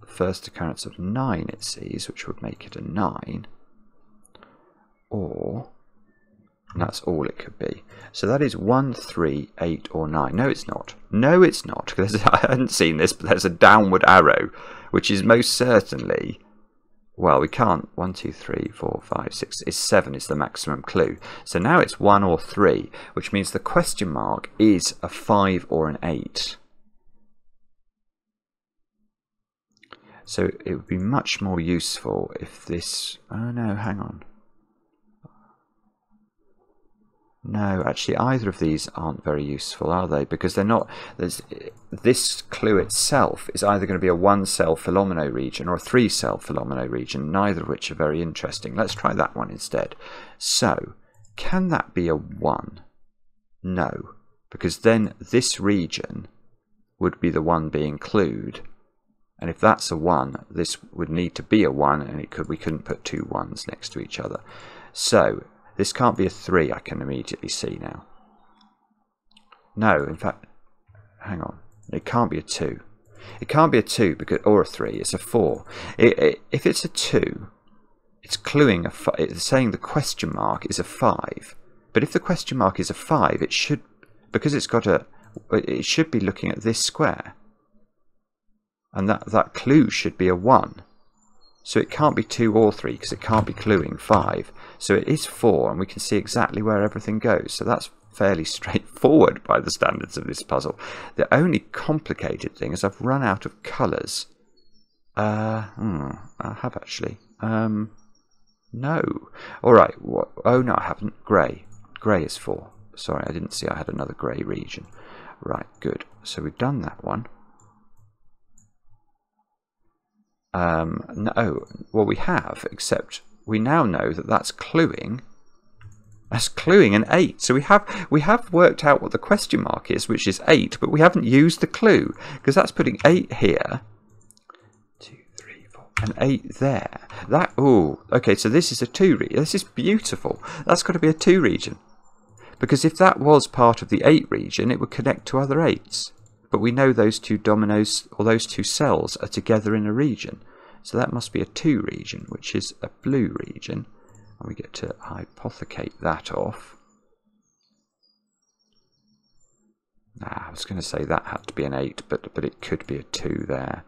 the first occurrence of 9 it sees, which would make it a 9. Or, and that's all it could be. So that is 1, 3, 8, or 9. No, it's not. No, it's not. I hadn't seen this, but there's a downward arrow, which is most certainly, well, we can't. 1, 2, 3, 4, 5, 6. It's 7 is the maximum clue. So now it's 1 or 3, which means the question mark is a 5 or an 8. So it would be much more useful if this... Oh no, hang on. No, actually either of these aren't very useful, are they? Because they're not... This clue itself is either going to be a 1-cell Philomeno region or a 3-cell Philomeno region, neither of which are very interesting. Let's try that one instead. So, can that be a 1? No, because then this region would be the one being clued. And if that's a 1, this would need to be a 1, and we couldn't put 2 1s next to each other. So, this can't be a 3, I can immediately see now. No, in fact, hang on. It can't be a 2. It can't be a 2 because, or a 3. It's a 4. If it's a 2, it's cluing it's saying the question mark is a 5. But if the question mark is a 5, it should, because it's got a, it should be looking at this square. And that clue should be a 1. So it can't be 2 or 3 because it can't be cluing 5. So it is 4, and we can see exactly where everything goes. So that's fairly straightforward by the standards of this puzzle. The only complicated thing is I've run out of colours. I have actually. No. Alright. Oh no, I haven't. Grey. Grey is 4. Sorry, I didn't see I had another grey region. Right, good. So we've done that one. No, well we have, except we now know that that's cluing. That's cluing an 8. So we have worked out what the question mark is, which is 8, but we haven't used the clue because that's putting 8 here. 2, 3, 4, and 8 there. That okay. So this is a 2 region. This is beautiful. That's got to be a 2 region because if that was part of the 8 region, it would connect to other 8s. But we know those 2 dominoes, or those 2 cells, are together in a region. So that must be a 2 region, which is a blue region. And we get to hypothecate that off. I was going to say that had to be an 8, but it could be a 2 there.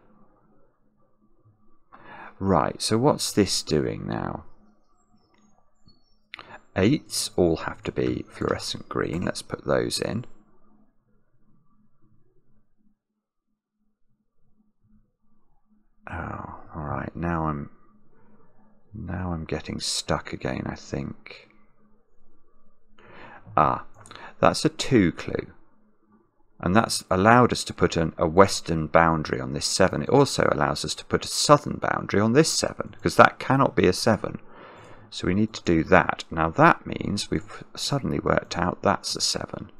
Right, so what's this doing now? 8s all have to be fluorescent green. Let's put those in. Oh, all right. Now I'm getting stuck again, I think. That's a 2 clue. And that's allowed us to put a western boundary on this 7. It also allows us to put a southern boundary on this 7, because that cannot be a 7. So we need to do that. Now that means we've suddenly worked out that's a 7.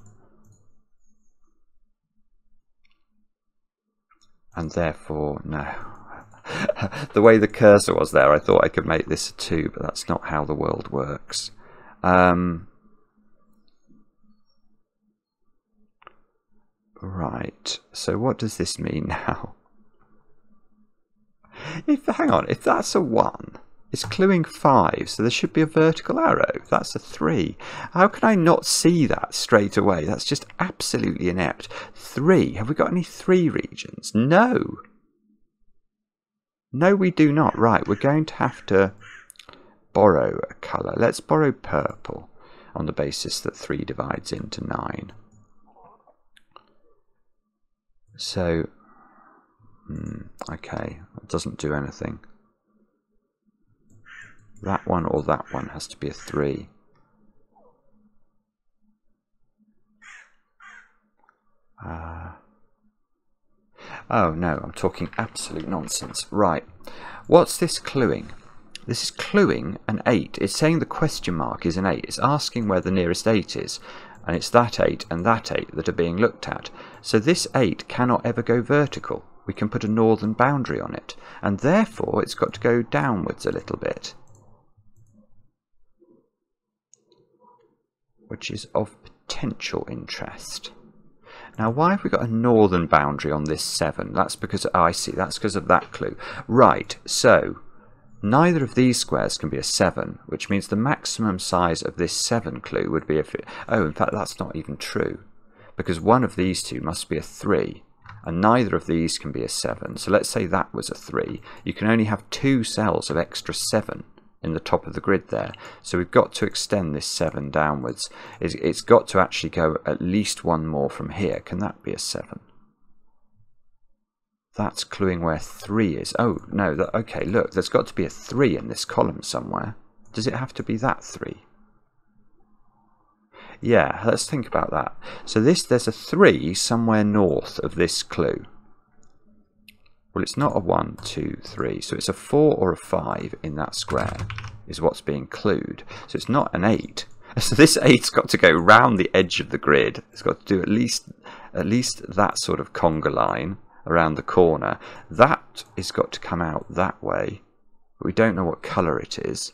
And therefore, no. The way the cursor was there, I thought I could make this a 2, but that's not how the world works. Right, so what does this mean now? Hang on, if that's a 1, it's cluing 5, so there should be a vertical arrow. That's a 3. How can I not see that straight away? That's just absolutely inept. 3, have we got any 3 regions? No. No, we do not. Right, we're going to have to borrow a colour. Let's borrow purple on the basis that 3 divides into 9. So, okay, that doesn't do anything. That one or that one has to be a 3. Oh no, I'm talking absolute nonsense. Right, what's this cluing? This is cluing an 8. It's saying the question mark is an 8. It's asking where the nearest 8 is. And it's that 8 and that 8 that are being looked at. So this 8 cannot ever go vertical. We can put a northern boundary on it. And therefore it's got to go downwards a little bit. Which is of potential interest. Now, why have we got a northern boundary on this 7? That's because, oh, I see, that's because of that clue. Right, so neither of these squares can be a 7, which means the maximum size of this 7 clue would be oh, in fact, that's not even true, because one of these two must be a 3, and neither of these can be a 7. So let's say that was a 3. You can only have 2 cells of extra 7 in the top of the grid there. So we've got to extend this 7 downwards. It's got to actually go at least one more from here. Can that be a 7? That's cluing where 3 is. Oh, no, okay, look, there's got to be a 3 in this column somewhere. Does it have to be that 3? Yeah, let's think about that. So there's a 3 somewhere north of this clue. Well, it's not a 1, 2, 3, so it's a 4 or a 5 in that square is what's being clued. So it's not an 8. So this 8's got to go round the edge of the grid. It's got to do at least that sort of conga line around the corner. That has got to come out that way. We don't know what colour it is.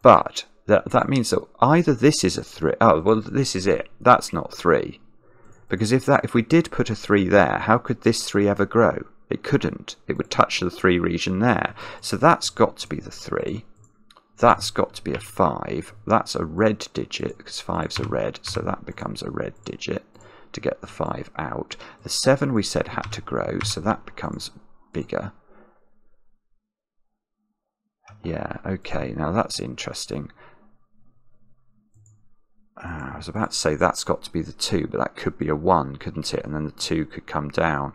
But that means that either this is a 3. Oh, well, this is it. That's not 3. Because if we did put a 3 there, how could this 3 ever grow? It couldn't. It would touch the 3 region there. So that's got to be the 3. That's got to be a 5. That's a red digit, because 5's a red, so that becomes a red digit to get the 5 out. The 7 we said had to grow, so that becomes bigger. Yeah, okay, now that's interesting. I was about to say that's got to be the 2, but that could be a 1, couldn't it? And then the 2 could come down.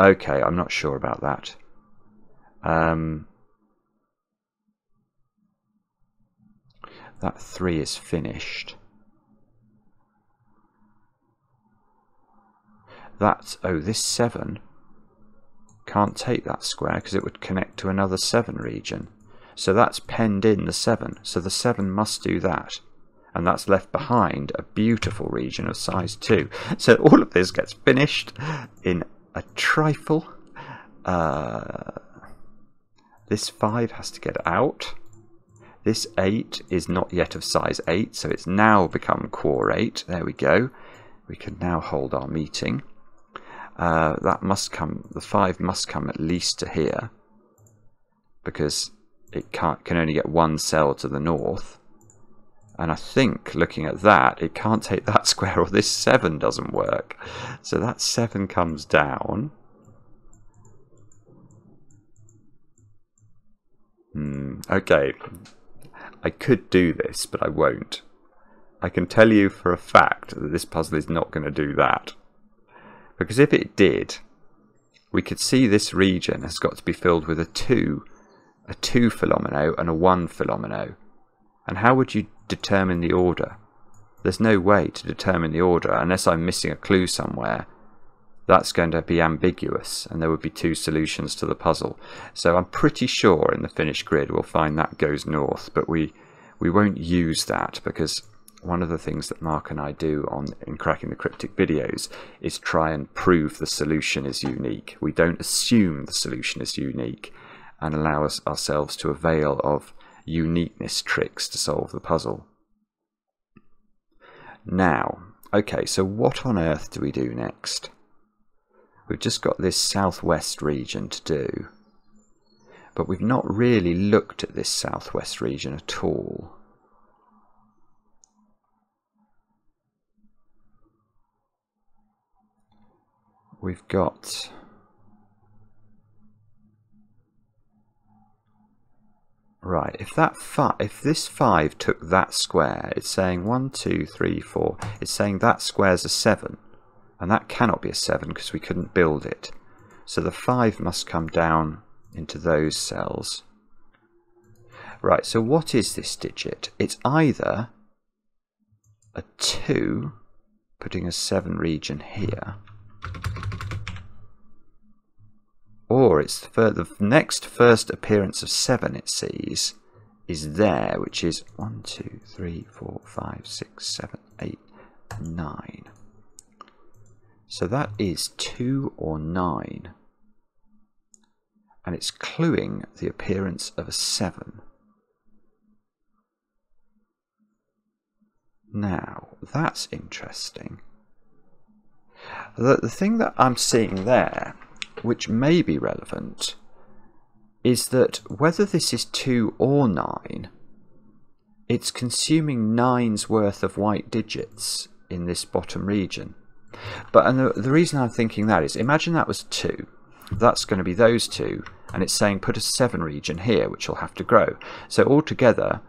Okay, I'm not sure about that. That 3 is finished. This 7 can't take that square because it would connect to another 7 region. So that's penned in the 7. So the 7 must do that. And that's left behind a beautiful region of size 2. So all of this gets finished in a trifle. This 5 has to get out. This 8 is not yet of size 8, so it's now become core 8. There we go. We can now hold our meeting. That must come. The 5 must come at least to here, because it can only get 1 cell to the north. And I think, looking at that, it can't take that square, or this 7 doesn't work. So that 7 comes down. Okay. I could do this, but I won't. I can tell you for a fact that this puzzle is not going to do that. Because if it did, we could see this region has got to be filled with a 2 philomeno and a 1 philomeno. And how would you determine the order? There's no way to determine the order unless I'm missing a clue somewhere. That's going to be ambiguous, and there would be 2 solutions to the puzzle. So I'm pretty sure in the finished grid we'll find that goes north, but we won't use that, because one of the things that Mark and I do in Cracking the Cryptic videos is try and prove the solution is unique. We don't assume the solution is unique and allow ourselves to avail of uniqueness tricks to solve the puzzle. Now, okay, so what on earth do we do next? We've just got this southwest region to do, but we've not really looked at this southwest region at all. We've got Right, if this 5 took that square, it's saying 1, 2, 3, 4. It's saying that square's a 7. And that cannot be a 7 because we couldn't build it. So the 5 must come down into those cells. Right, so what is this digit? It's either a 2, putting a 7 region here, or it's the next first appearance of 7 it sees is there, which is 1, 2, 3, 4, 5, 6, 7, 8, 9. So that is 2 or 9. And it's cluing the appearance of a 7. Now, that's interesting. The thing that I'm seeing there, which may be relevant, is that whether this is 2 or 9, it's consuming 9's worth of white digits in this bottom region. But the reason I'm thinking that is, imagine that was 2. That's going to be those 2, and it's saying put a 7 region here, which will have to grow. So altogether,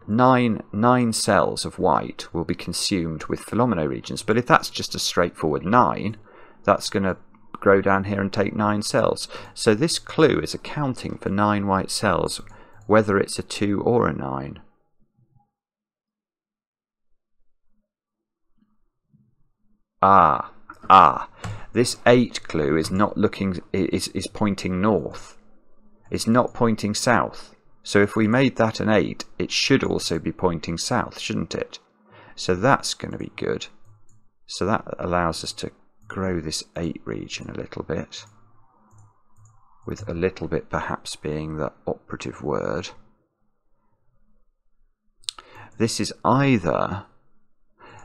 9 cells of white will be consumed with Philomeno regions. But if that's just a straightforward 9, that's going to grow down here and take 9 cells. So this clue is accounting for 9 white cells, whether it's a 2 or a 9. This 8 clue is not looking, is pointing north. It's not pointing south. So if we made that an 8, it should also be pointing south, shouldn't it? So that's going to be good. So that allows us to grow this 8 region a little bit, with a little bit perhaps being the operative word. This is either,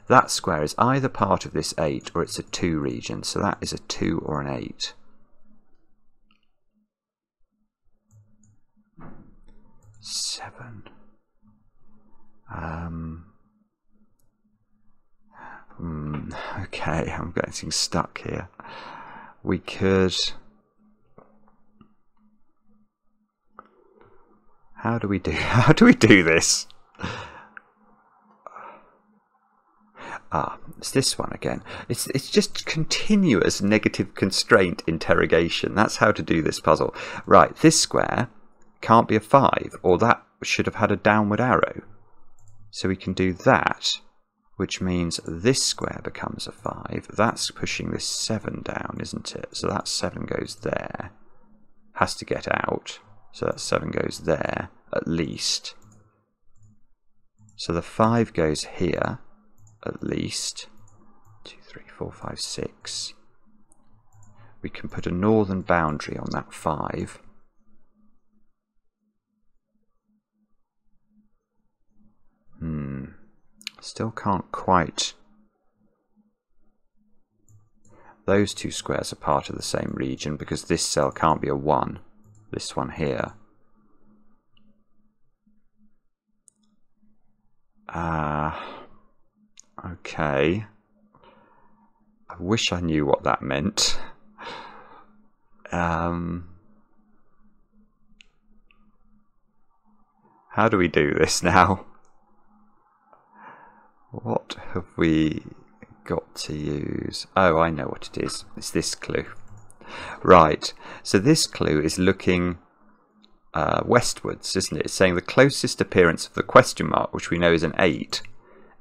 that square is either part of this 8 or it's a 2 region, so that is a 2 or an 8. Seven. Okay, I'm getting stuck here. We could... How do we do this? It's this one again. It's just continuous negative constraint interrogation. That's how to do this puzzle. Right, this square can't be a 5, or that should have had a downward arrow. So we can do that, which means this square becomes a 5. That's pushing this 7 down, isn't it? So that 7 goes there. Has to get out. So that 7 goes there, at least. So the 5 goes here, at least. 2, 3, 4, 5, 6. We can put a northern boundary on that 5. Still can't quite. Those 2 squares are part of the same region because this cell can't be a 1. This one here. Okay. I wish I knew what that meant. How do we do this now? What have we got to use? Oh, I know what it is. It's this clue. Right, so this clue is looking westwards, isn't it? It's saying the closest appearance of the question mark, which we know is an 8,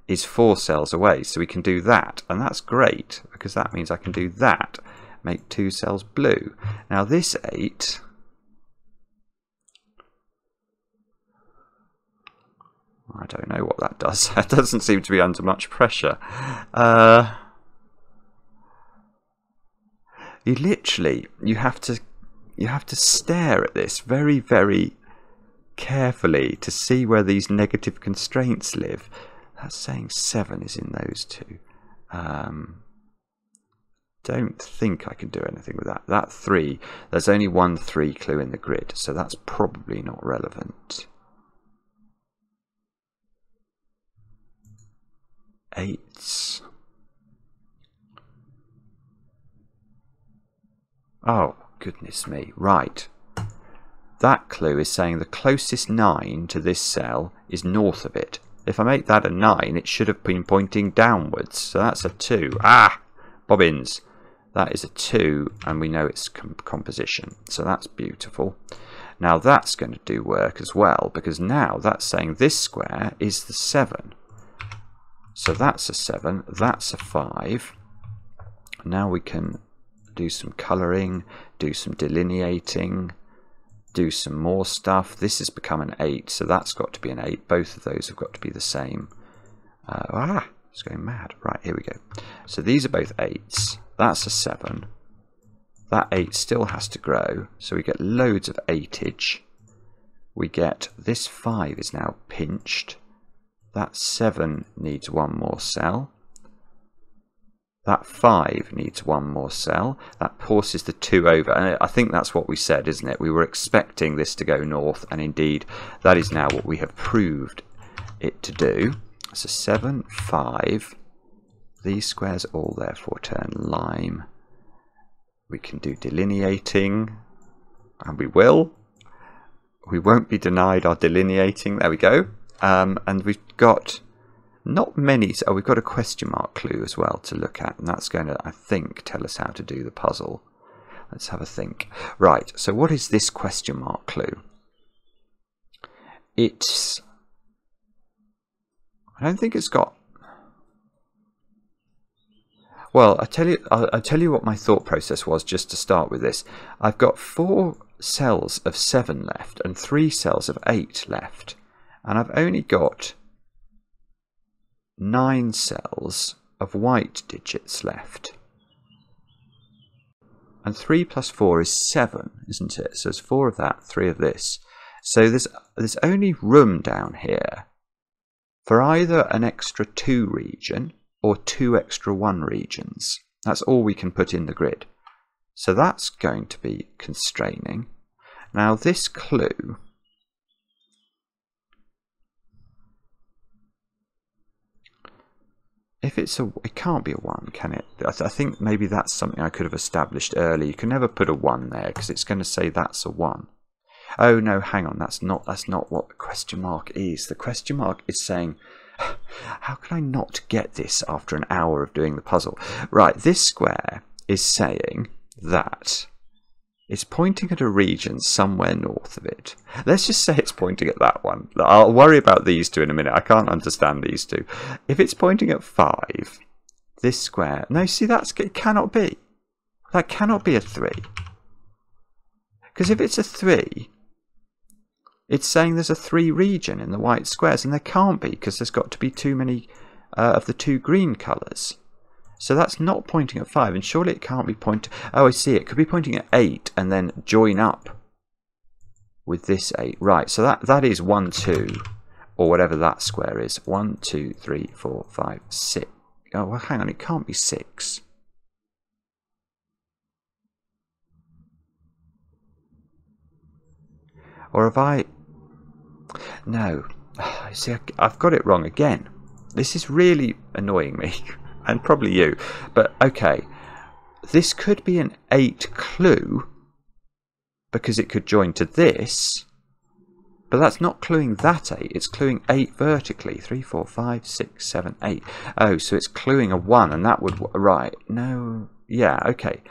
is 4 cells away. So we can do that, and that's great, because that means I can do that, make 2 cells blue. Now this 8... I don't know what that does. That doesn't seem to be under much pressure. You literally, you have to stare at this very, very carefully to see where these negative constraints live. That's saying 7 is in those 2. Don't think I can do anything with that. That 3, there's only one 3 clue in the grid, so that's probably not relevant. 8s. Oh, goodness me. Right. that clue is saying the closest 9 to this cell is north of it. If I make that a 9, it should have been pointing downwards. So that's a 2. Ah! Bobbins! That is a 2, and we know it's composition. So that's beautiful. Now that's going to do work as well, because now that's saying this square is the 7. So that's a 7, that's a 5. Now we can do some colouring, do some delineating, do some more stuff. This has become an 8, so that's got to be an 8. Both of those have got to be the same. It's going mad. Right, here we go. So these are both 8s. That's a 7. That 8 still has to grow, so we get loads of 8-age. We get this 5 is now pinched. That 7 needs one more cell. That 5 needs one more cell. That forces the 2 over. And I think that's what we said, isn't it? We were expecting this to go north, and indeed that is now what we have proved it to do. So 7, 5. These squares all therefore turn lime. We can do delineating, and we will. We won't be denied our delineating. There we go. And we've got not many. Oh, we've got a question mark clue as well to look at, and that's going to, I think, tell us how to do the puzzle. Let's have a think. Right, so what is this question mark clue? It's... I don't think it's got... Well, I'll tell you what my thought process was just to start with this. I've got 4 cells of 7 left and 3 cells of 8 left. And I've only got 9 cells of white digits left. And 3 plus 4 is 7, isn't it? So there's 4 of that, 3 of this. So there's only room down here for either an extra 2 region or 2 extra 1 regions. That's all we can put in the grid. So that's going to be constraining. Now this clue, if it's a, it can't be a 1, can it? I think maybe that's something I could have established early. You can never put a 1 there because it's going to say that's a 1. Oh no, hang on, that's not what the question mark is. The question mark is saying, how can I not get this after an hour of doing the puzzle? Right, this square is saying that it's pointing at a region somewhere north of it. Let's just say it's pointing at that one. I'll worry about these two in a minute. I can't understand these two. If it's pointing at 5, this square... No, see, it cannot be. That cannot be a 3. Because if it's a 3... it's saying there's a 3 region in the white squares, and there can't be because there's got to be too many of the 2 green colours. So that's not pointing at 5, and surely it can't be pointing... Oh, I see, it could be pointing at 8 and then join up with this 8. Right, so that is 1, 2, or whatever that square is. 1, 2, 3, 4, 5, 6. Oh, well, hang on, it can't be 6. Or have I... No. See, I've got it wrong again. This is really annoying me. And probably you. But, okay. This could be an 8 clue. Because it could join to this. But that's not cluing that 8. It's cluing 8 vertically. 3, 4, 5, 6, 7, 8. Oh, so it's cluing a 1. And that would... Right. No. Yeah, okay.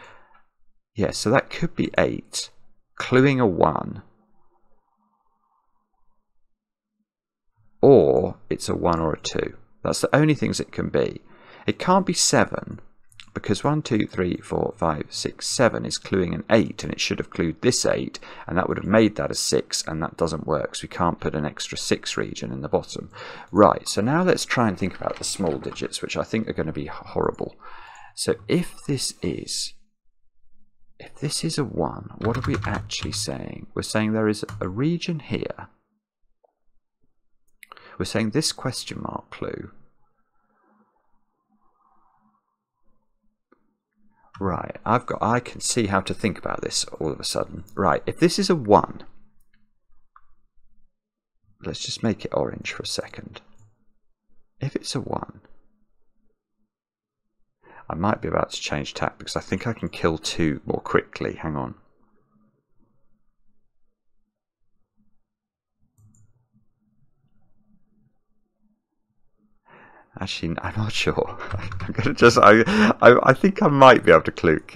Yeah, so that could be 8. Cluing a 1. Or it's a 1 or a 2. That's the only things it can be. It can't be 7, because 1, 2, 3, 4, 5, 6, 7 is cluing an 8, and it should have clued this 8, and that would have made that a 6, and that doesn't work, so we can't put an extra 6 region in the bottom. Right, so now let's try and think about the small digits, which I think are going to be horrible. So if this is a 1, what are we actually saying? We're saying there is a region here. We're saying this question mark clue. Right, I can see how to think about this all of a sudden. Right, if this is a 1, let's just make it orange for a second. If it's a 1, I might be about to change tack because I think I can kill 2 more quickly. Hang on. Actually, I'm not sure. I'm gonna just. I think I might be able to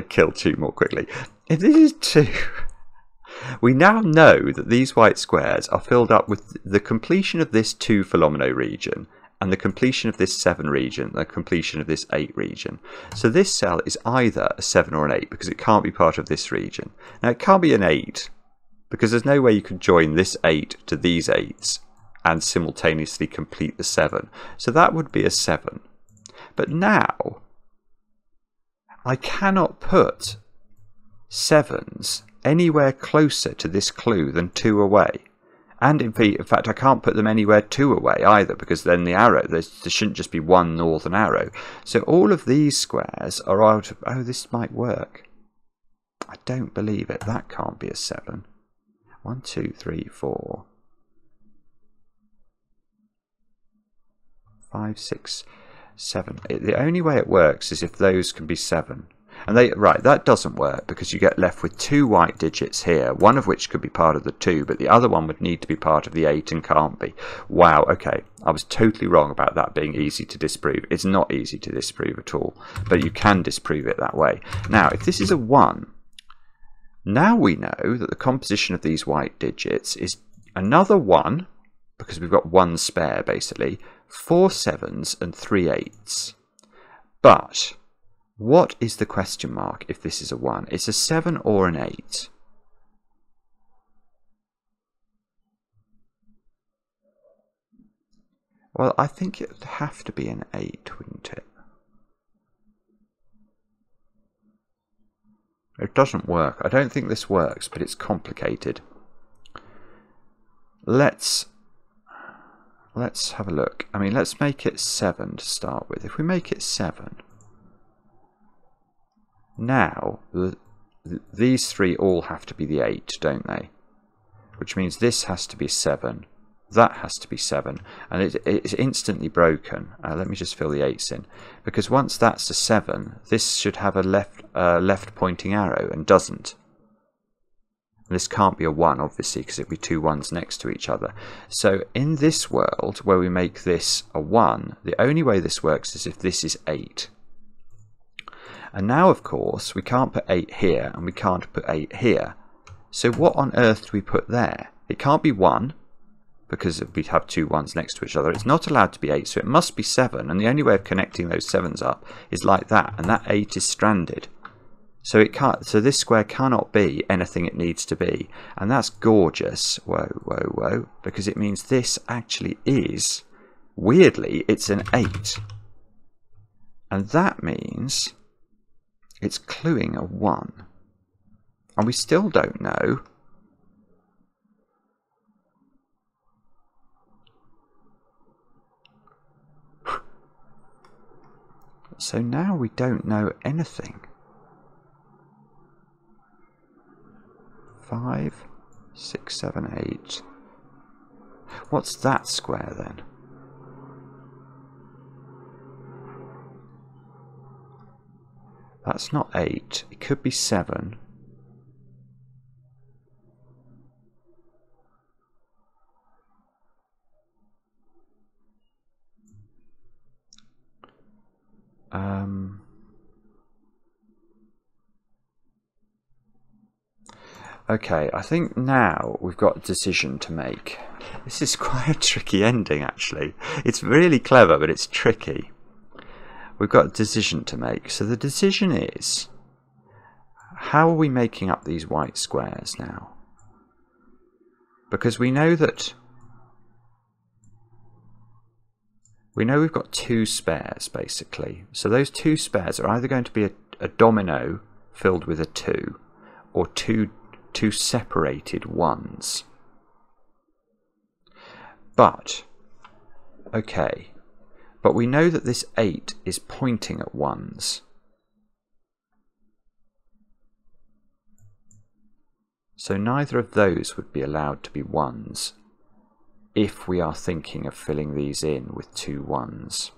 kill 2 more quickly. If this is 2, we now know that these white squares are filled up with the completion of this 2 Philomeno region and the completion of this 7 region, the completion of this 8 region. So this cell is either a 7 or an 8 because it can't be part of this region. Now it can't be an 8 because there's no way you could join this 8 to these 8s and simultaneously complete the 7. So that would be a 7. But now I cannot put 7s anywhere closer to this clue than 2 away. And in fact, I can't put them anywhere 2 away either, because then the arrow, there shouldn't just be one northern arrow. So all of these squares are out of... Oh, this might work. I don't believe it. That can't be a 7. 1, 2, 3, 4, 5, 6, 7. The only way it works is if those can be 7. And right, that doesn't work because you get left with 2 white digits here, one of which could be part of the 2, but the other one would need to be part of the 8 and can't be. Wow, okay, I was totally wrong about that being easy to disprove. It's not easy to disprove at all, but you can disprove it that way. Now, if this is a 1, now we know that the composition of these white digits is another 1, because we've got 1 spare basically, 4 7s and 3 8s. But what is the question mark if this is a 1? It's a 7 or an 8. Well, I think it would have to be an 8, wouldn't it? It doesn't work. I don't think this works, but it's complicated. Let's have a look. I mean, let's make it 7 to start with. If we make it 7... Now, these 3 all have to be the 8, don't they? Which means this has to be 7, that has to be 7, and it's instantly broken. Let me just fill the 8s in, because once that's a 7, this should have a left pointing arrow, and doesn't. This can't be a 1, obviously, because it'd be 2 1s next to each other. So in this world, where we make this a 1, the only way this works is if this is 8. And now, of course, we can't put 8 here, and we can't put 8 here. So what on earth do we put there? It can't be 1, because we'd have 2 1s next to each other. It's not allowed to be 8, so it must be 7. And the only way of connecting those 7s up is like that, and that 8 is stranded. So it can't. So this square cannot be anything it needs to be, and that's gorgeous. Whoa, whoa, whoa! Because it means this actually is, weirdly, it's an 8, and that means it's cluing a 1, and we still don't know so now we don't know anything. 5, 6, 7, 8. What's that square then? That's not 8. It could be 7. Okay, I think now we've got a decision to make. This is quite a tricky ending, actually. It's really clever, but it's tricky. We've got a decision to make. So the decision is, how are we making up these white squares now? Because we know that we've got 2 spares, basically. So those 2 spares are either going to be a domino filled with a 2, or two separated 1s. But, okay, but we know that this 8 is pointing at 1s. So neither of those would be allowed to be 1s if we are thinking of filling these in with 2 1s.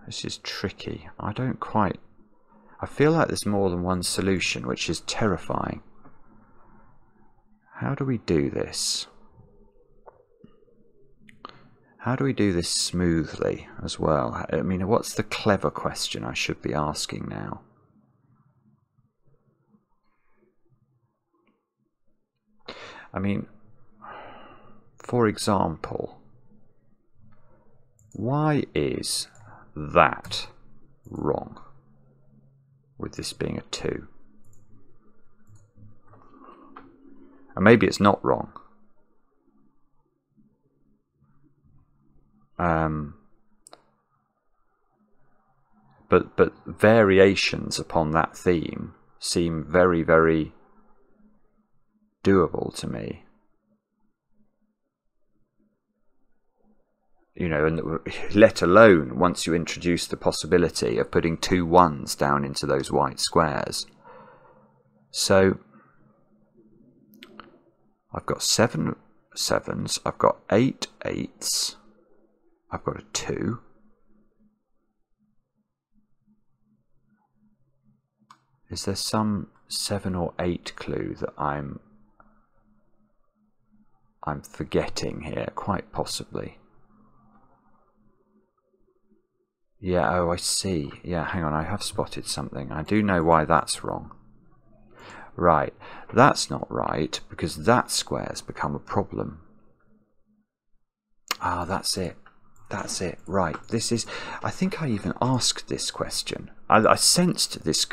This is tricky. I feel like there's more than one solution, which is terrifying. How do we do this? How do we do this smoothly as well? I mean, what's the clever question I should be asking now? I mean, for example, why is that wrong with this being a 2? And maybe it's not wrong. But variations upon that theme seem very, very doable to me. You know, and let alone once you introduce the possibility of putting 2 1s down into those white squares. So I've got 7 7s, I've got 8 8s, I've got a 2. Is there some 7 or 8 clue that I'm forgetting here? Quite possibly. Yeah, oh, I see. Yeah, hang on, I have spotted something. I do know why that's wrong. Right, that's not right, because that square's become a problem. Ah, that's it. That's it. Right, this is... I think I even asked this question. I sensed this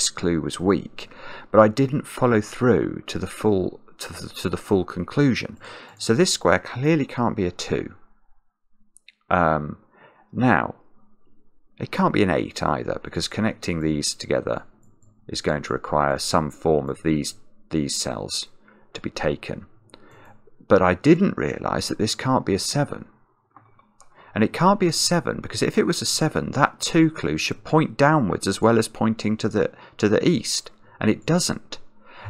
clue was weak, but I didn't follow through to the full conclusion. So this square clearly can't be a 2. Now, it can't be an 8 either, because connecting these together is going to require some form of these cells to be taken. But I didn't realise that this can't be a 7. And it can't be a 7 because if it was a 7, that 2 clue should point downwards as well as pointing to the east, and it doesn't.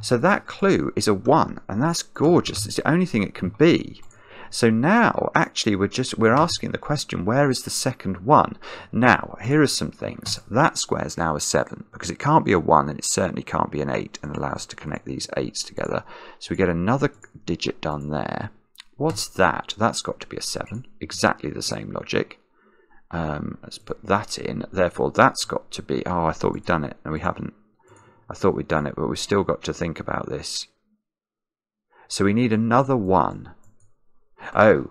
So that clue is a 1, and that's gorgeous. It's the only thing it can be. So now, actually, we're asking the question, where is the second 1? Now, here are some things. That square is now a 7 because it can't be a 1, and it certainly can't be an 8, and allow us to connect these 8s together. So we get another digit done there. What's that? That's got to be a 7. Exactly the same logic. Let's put that in. Therefore, that's got to be... Oh, I thought we'd done it. No, we haven't. I thought we'd done it, but we've still got to think about this. So we need another 1. Oh,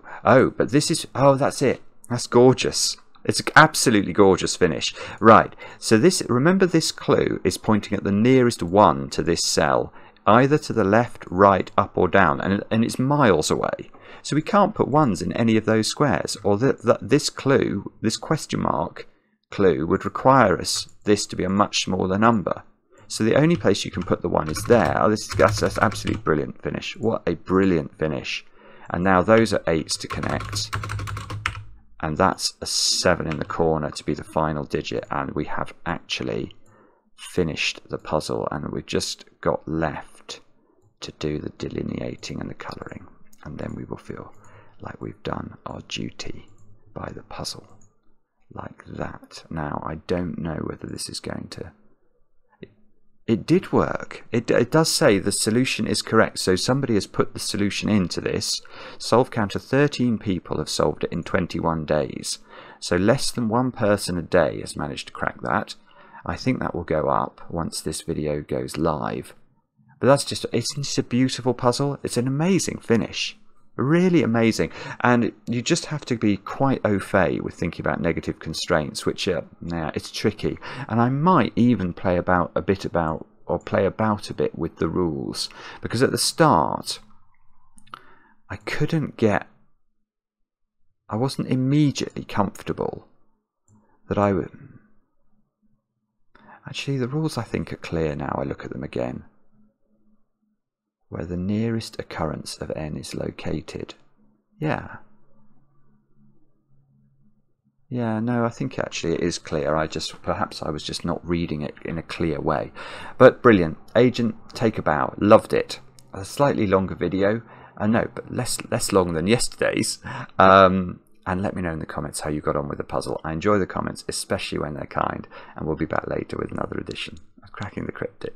but this is... Oh, that's it. That's gorgeous. It's an absolutely gorgeous finish. Right, so this... Remember, this clue is pointing at the nearest 1 to this cell, either to the left, right, up or down, and it's miles away. So we can't put 1s in any of those squares, or this clue, this question mark clue, would require this to be a much smaller number. So the only place you can put the 1 is there. Oh, that's absolutely brilliant finish. What a brilliant finish. And now those are 8s to connect. And that's a 7 in the corner to be the final digit. And we have actually finished the puzzle, and we've just got left to do the delineating and the colouring, and then we will feel like we've done our duty by the puzzle, like that. Now, I don't know whether this is going to... It did work. It does say the solution is correct, so somebody has put the solution into this. Solve counter 13 people have solved it in 21 days, so less than 1 person a day has managed to crack that. I think that will go up once this video goes live. But that's just, it's just a beautiful puzzle. It's an amazing finish. Really amazing. And you just have to be quite au fait with thinking about negative constraints, which are, it's tricky. And I might even play about a bit with the rules. Because at the start, I wasn't immediately comfortable that I would... Actually, the rules I think are clear now I look at them again. Where the nearest occurrence of n is located. Yeah. Yeah, no, I think actually it is clear. Perhaps I was just not reading it in a clear way. But brilliant. Agent, take a bow. Loved it. A slightly longer video. No, but less long than yesterday's. And let me know in the comments how you got on with the puzzle. I enjoy the comments, especially when they're kind. And we'll be back later with another edition of Cracking the Cryptic.